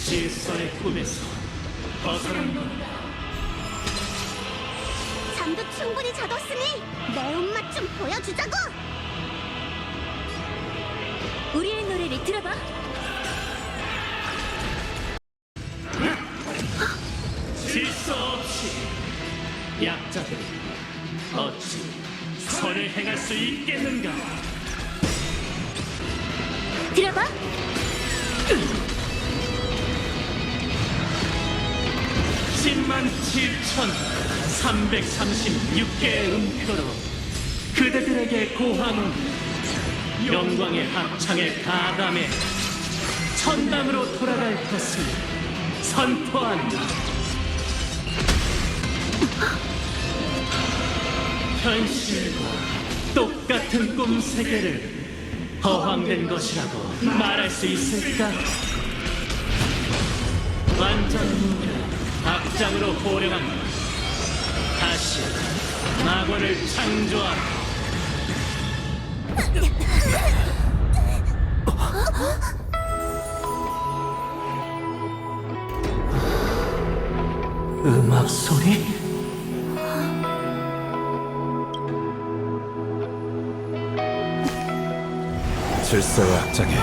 질서의 꿈에서 벗어난 것. 잠도 충분히 잤었으니 매운맛 좀 보여주자고. 우리의 노래를 들어봐. 질서 없이 약자들이 어찌 선을 행할 수 있겠는가? 들어봐. 107,336개의 음표로 그대들에게 고하노니 영광의 합창에 가담해 천당으로 돌아갈 것을 선포한다. 현실과 똑같은 꿈 세계를 허황된 것이라고 말할 수 있을까? 완전 악장으로 호령한다. 다시 낙원을 창조하라. 음악 소리? 질서의 악장에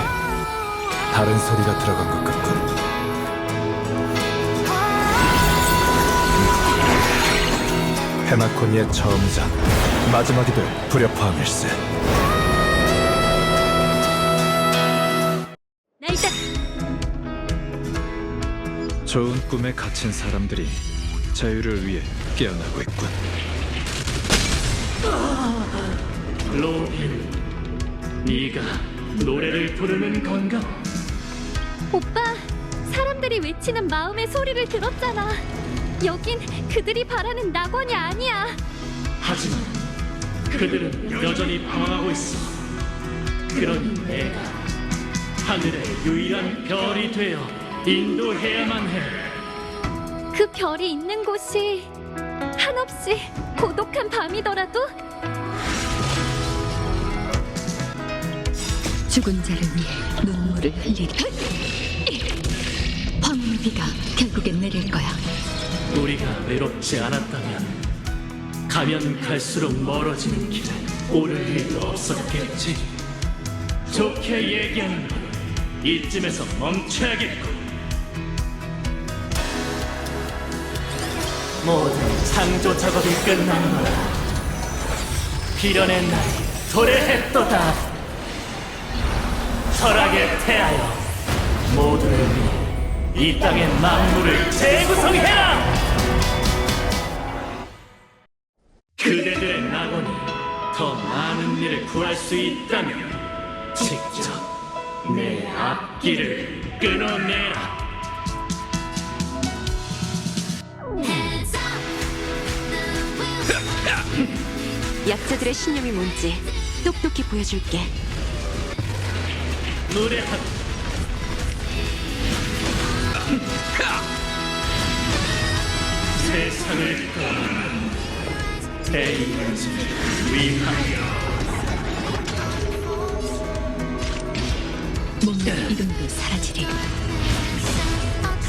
다른 소리가 들어간 것 같군. 페나코니의 처음이자 마지막이 될 불협화음일세. 나 일단 좋은 꿈에 갇힌 사람들이 자유를 위해 깨어나고 있군. 로빈, 네가 노래를 부르는 건가? 오빠, 사람들이 외치는 마음의 소리를 들었잖아. 여긴 그들이 바라는 낙원이 아니야. 하지만 그들은 여전히 방황하고 있어. 그러니 내가 하늘의 유일한 별이 되어 인도해야만 해. 그 별이 있는 곳이 한없이 고독한 밤이더라도 죽은 자를 위해 눈물을 흘리리. 황혼의 비가 결국엔 내릴 거야. 우리가 외롭지 않았다면 가면 갈수록 멀어지는 길을 오를 일도 없었겠지. 좋게 얘기하는 건 이쯤에서 멈춰야겠고. 모든 창조 작업이 끝난 거라. 비련의 날이 도래했도다. 철학에 태하여 모두를 위해 이 땅의 만물을 재구성해라! 그대들의 낙원이 더 많은 일을 구할 수 있다면 직접 내 앞길을 끊어내라. 약자들의 신념이 뭔지 똑똑히 보여줄게. 노래하고 세상을 떠나는 대인지 위하여. 몸과 이름도 사라지리.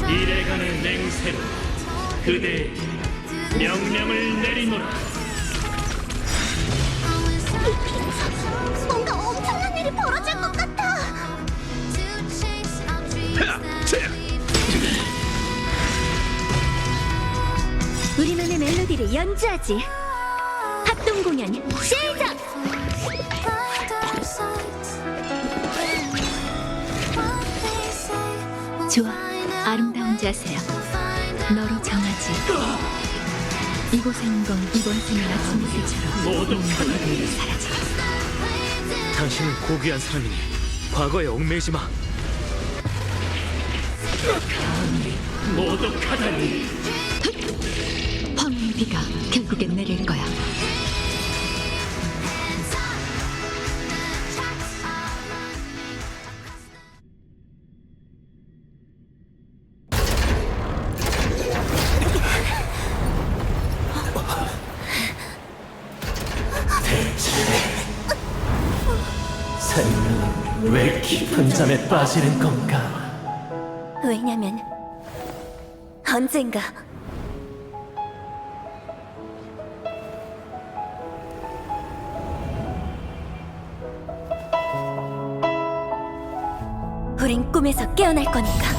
이래간의 맹세로 그대에게 명령을 내리노라. 뭔가 엄청난 일이 벌어질 것 같아. 우리만의 멜로디를 연주하지. 합동 공연 시작. 좋아, 아름다운 자세야. 너로 정하지. 이곳엔 건 이번 생의 아침 햇살처럼 모두 그대로 사라져. 당신은 고귀한 사람이니 과거에 얽매이지 마. 모독하다니. 황혼의 비가 결국엔 내릴 거야. 깊은 잠에 빠지는 건가? 왜냐면 언젠가 우린 꿈에서 깨어날 거니까.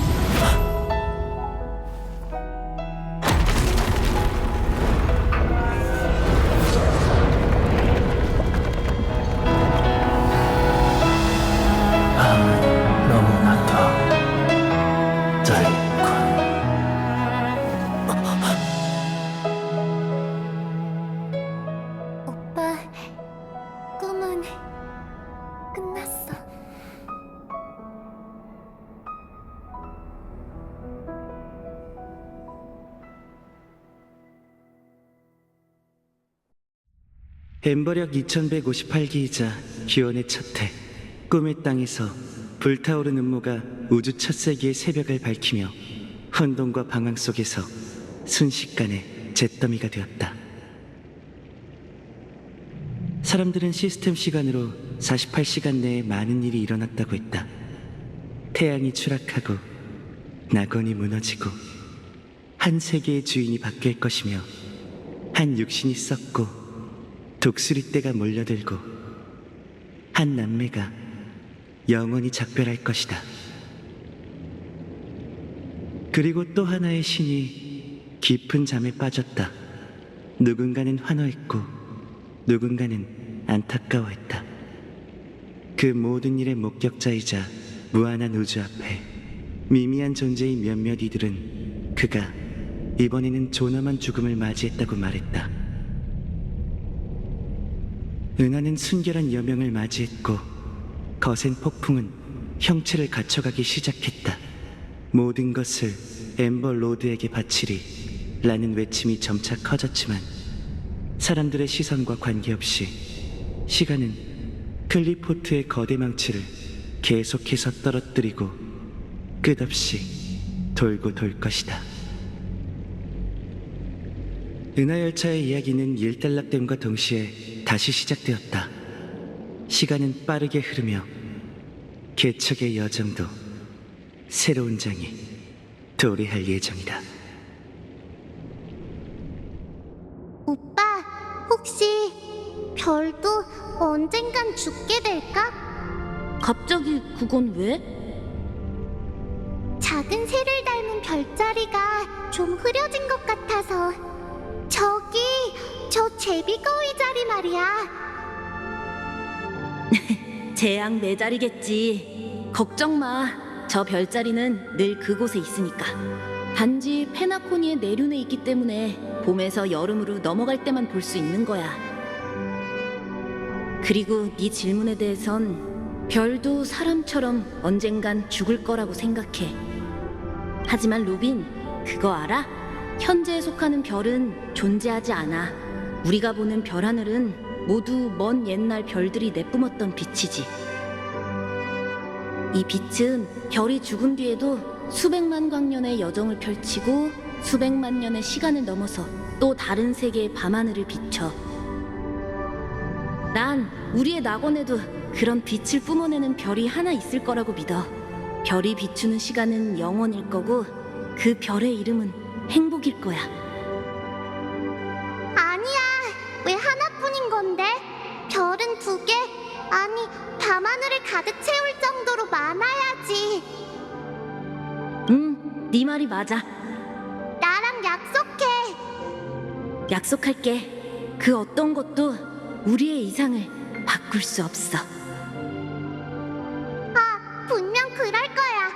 너무나도 짧군. 오빠, 꿈은 끝났어. 엠버력 2158기이자 기원의 첫해 꿈의 땅에서 불타오른 음모가 우주 첫 세기의 새벽을 밝히며 혼돈과 방황 속에서 순식간에 잿더미가 되었다. 사람들은 시스템 시간으로 48시간 내에 많은 일이 일어났다고 했다. 태양이 추락하고 낙원이 무너지고 한 세계의 주인이 바뀔 것이며 한 육신이 썩고 독수리 떼가 몰려들고 한 남매가 영원히 작별할 것이다. 그리고 또 하나의 신이 깊은 잠에 빠졌다. 누군가는 환호했고 누군가는 안타까워했다. 그 모든 일의 목격자이자 무한한 우주 앞에 미미한 존재인 몇몇 이들은 그가 이번에는 존엄한 죽음을 맞이했다고 말했다. 은하는 순결한 여명을 맞이했고 거센 폭풍은 형체를 갖춰가기 시작했다. 모든 것을 엠버 로드에게 바치리 라는 외침이 점차 커졌지만 사람들의 시선과 관계없이 시간은 클리포트의 거대 망치를 계속해서 떨어뜨리고 끝없이 돌고 돌 것이다. 은하열차의 이야기는 일단락됨과 동시에 다시 시작되었다. 시간은 빠르게 흐르며 개척의 여정도 새로운 장이 도래할 예정이다. 오빠, 혹시 별도 언젠간 죽게 될까? 갑자기 그건 왜? 작은 새를 닮은 별자리가 좀 흐려진 것 같아서. 저기, 저 제비거위 자리 말이야. 재앙 내 자리겠지. 걱정 마. 저 별자리는 늘 그곳에 있으니까. 단지 페나코니의 내륜에 있기 때문에 봄에서 여름으로 넘어갈 때만 볼 수 있는 거야. 그리고 네 질문에 대해선 별도 사람처럼 언젠간 죽을 거라고 생각해. 하지만 로빈, 그거 알아? 현재에 속하는 별은 존재하지 않아. 우리가 보는 별하늘은 모두 먼 옛날 별들이 내뿜었던 빛이지. 이 빛은 별이 죽은 뒤에도 수백만 광년의 여정을 펼치고 수백만 년의 시간을 넘어서 또 다른 세계의 밤하늘을 비춰. 난 우리의 낙원에도 그런 빛을 뿜어내는 별이 하나 있을 거라고 믿어. 별이 비추는 시간은 영원일 거고 그 별의 이름은 행복일 거야. 아니야, 왜 하나뿐인 건데? 별은 2개, 아니 밤하늘을 가득 채울 정도로 많아야지. 네 말이 맞아. 나랑 약속해. 약속할게. 그 어떤 것도 우리의 이상을 바꿀 수 없어. 분명 그럴 거야.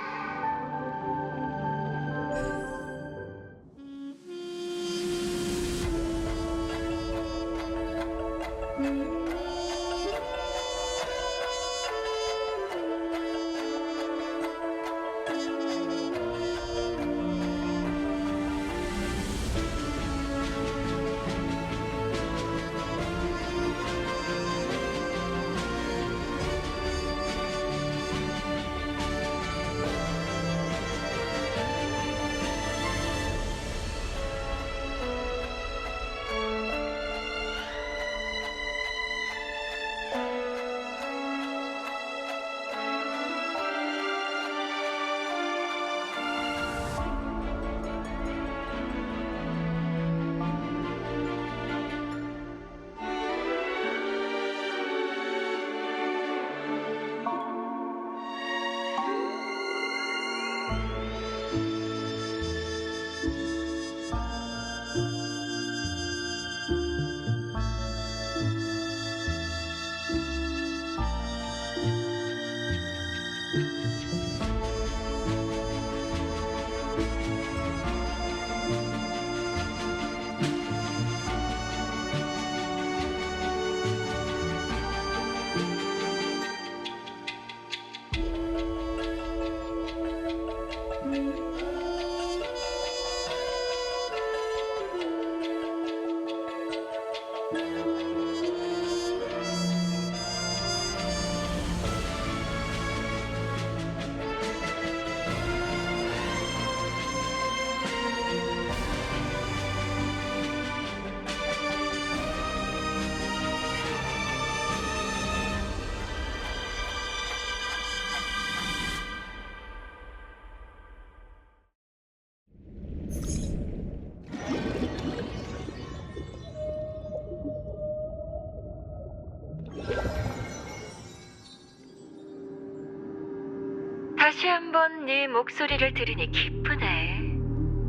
다시 한번 네 목소리를 들으니 기쁘네.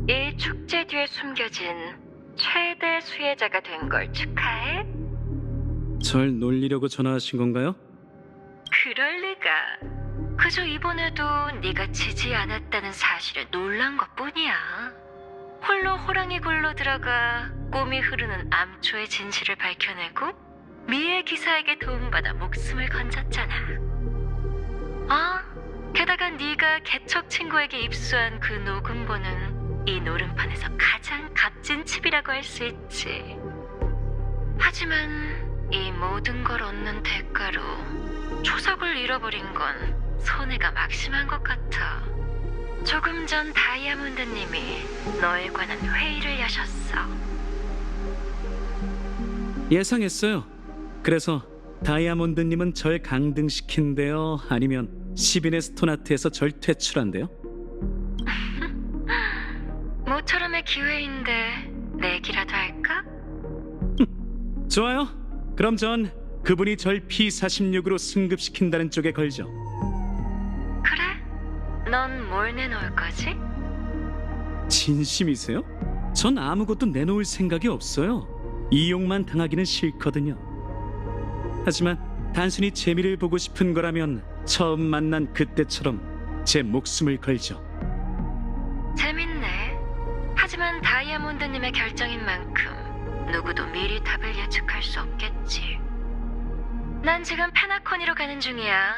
이 축제 뒤에 숨겨진 최대 수혜자가 된 걸 축하해. 절 놀리려고 전화하신 건가요? 그럴 리가. 그저 이번에도 네가 지지 않았다는 사실에 놀란 것뿐이야. 홀로 호랑이 굴로 들어가 꿈이 흐르는 암초의 진실을 밝혀내고 미의 기사에게 도움받아 목숨을 건졌잖아. 게다가 네가 개척 친구에게 입수한 그 녹음본은 이 노름판에서 가장 값진 칩이라고 할 수 있지. 하지만 이 모든 걸 얻는 대가로 초석을 잃어버린 건 손해가 막심한 것 같아. 조금 전 다이아몬드님이 너에 관한 회의를 여셨어. 예상했어요. 그래서 다이아몬드님은 절 강등시킨대요? 아니면 10인의 스톤아트에서 절 퇴출한대요? 모처럼의 기회인데 내기라도 할까? 좋아요. 그럼 전 그분이 절 P46으로 승급시킨다는 쪽에 걸죠. 그래? 넌 뭘 내놓을 거지? 진심이세요? 전 아무것도 내놓을 생각이 없어요. 이용만 당하기는 싫거든요. 하지만 단순히 재미를 보고 싶은 거라면 처음 만난 그때처럼 제 목숨을 걸죠. 재밌네. 하지만 다이아몬드님의 결정인 만큼 누구도 미리 답을 예측할 수 없겠지. 난 지금 페나코니로 가는 중이야.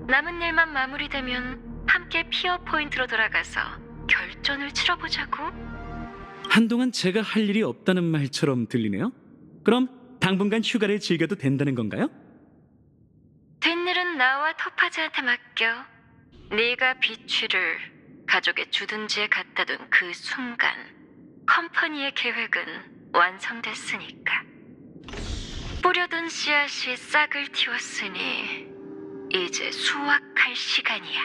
남은 일만 마무리되면 함께 피어 포인트로 돌아가서 결전을 치러보자고. 한동안 제가 할 일이 없다는 말처럼 들리네요. 그럼 당분간 휴가를 즐겨도 된다는 건가요? 뒷일은 나와 토파즈한테 맡겨. 네가 비취를 가족의 주둔지에 갖다 둔 그 순간 컴퍼니의 계획은 완성됐으니까. 뿌려둔 씨앗이 싹을 틔웠으니 이제 수확할 시간이야.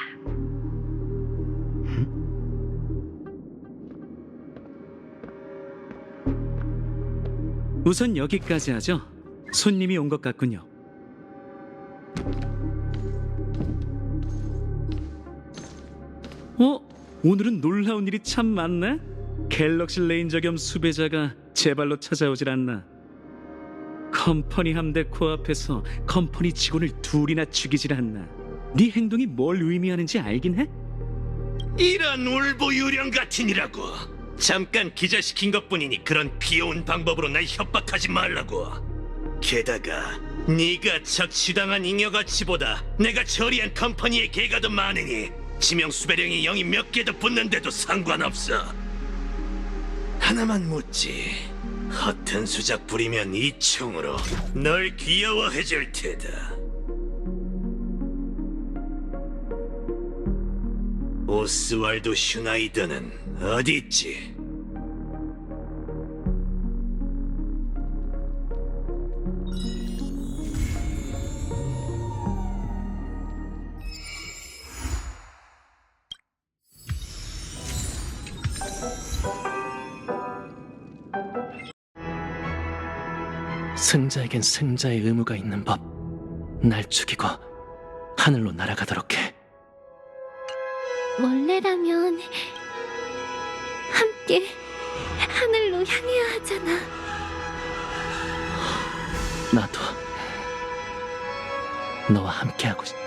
우선 여기까지 하죠. 손님이 온 것 같군요. 오늘은 놀라운 일이 참 많네. 갤럭시 레인저 겸 수배자가 제 발로 찾아오질 않나. 컴퍼니 함대 코앞에서 컴퍼니 직원을 둘이나 죽이질 않나. 네 행동이 뭘 의미하는지 알긴 해? 이런 울보 유령 같으니라고. 잠깐 기절시킨 것뿐이니 그런 귀여운 방법으로 날 협박하지 말라고. 게다가 네가 착취당한 잉여가치보다 내가 처리한 컴퍼니의 개가 더 많으니 지명수배령이 영이 몇 개 더 붙는데도 상관없어. 하나만 묻지. 허튼 수작 부리면 이 총으로 널 귀여워해줄 테다. 오스왈도 슈나이더는 어디 있지? 승자에겐 승자의 의무가 있는 법. 날 죽이고 하늘로 날아가도록 해. 원래라면 함께 하늘로 향해야 하잖아. 나도 너와 함께하고 싶...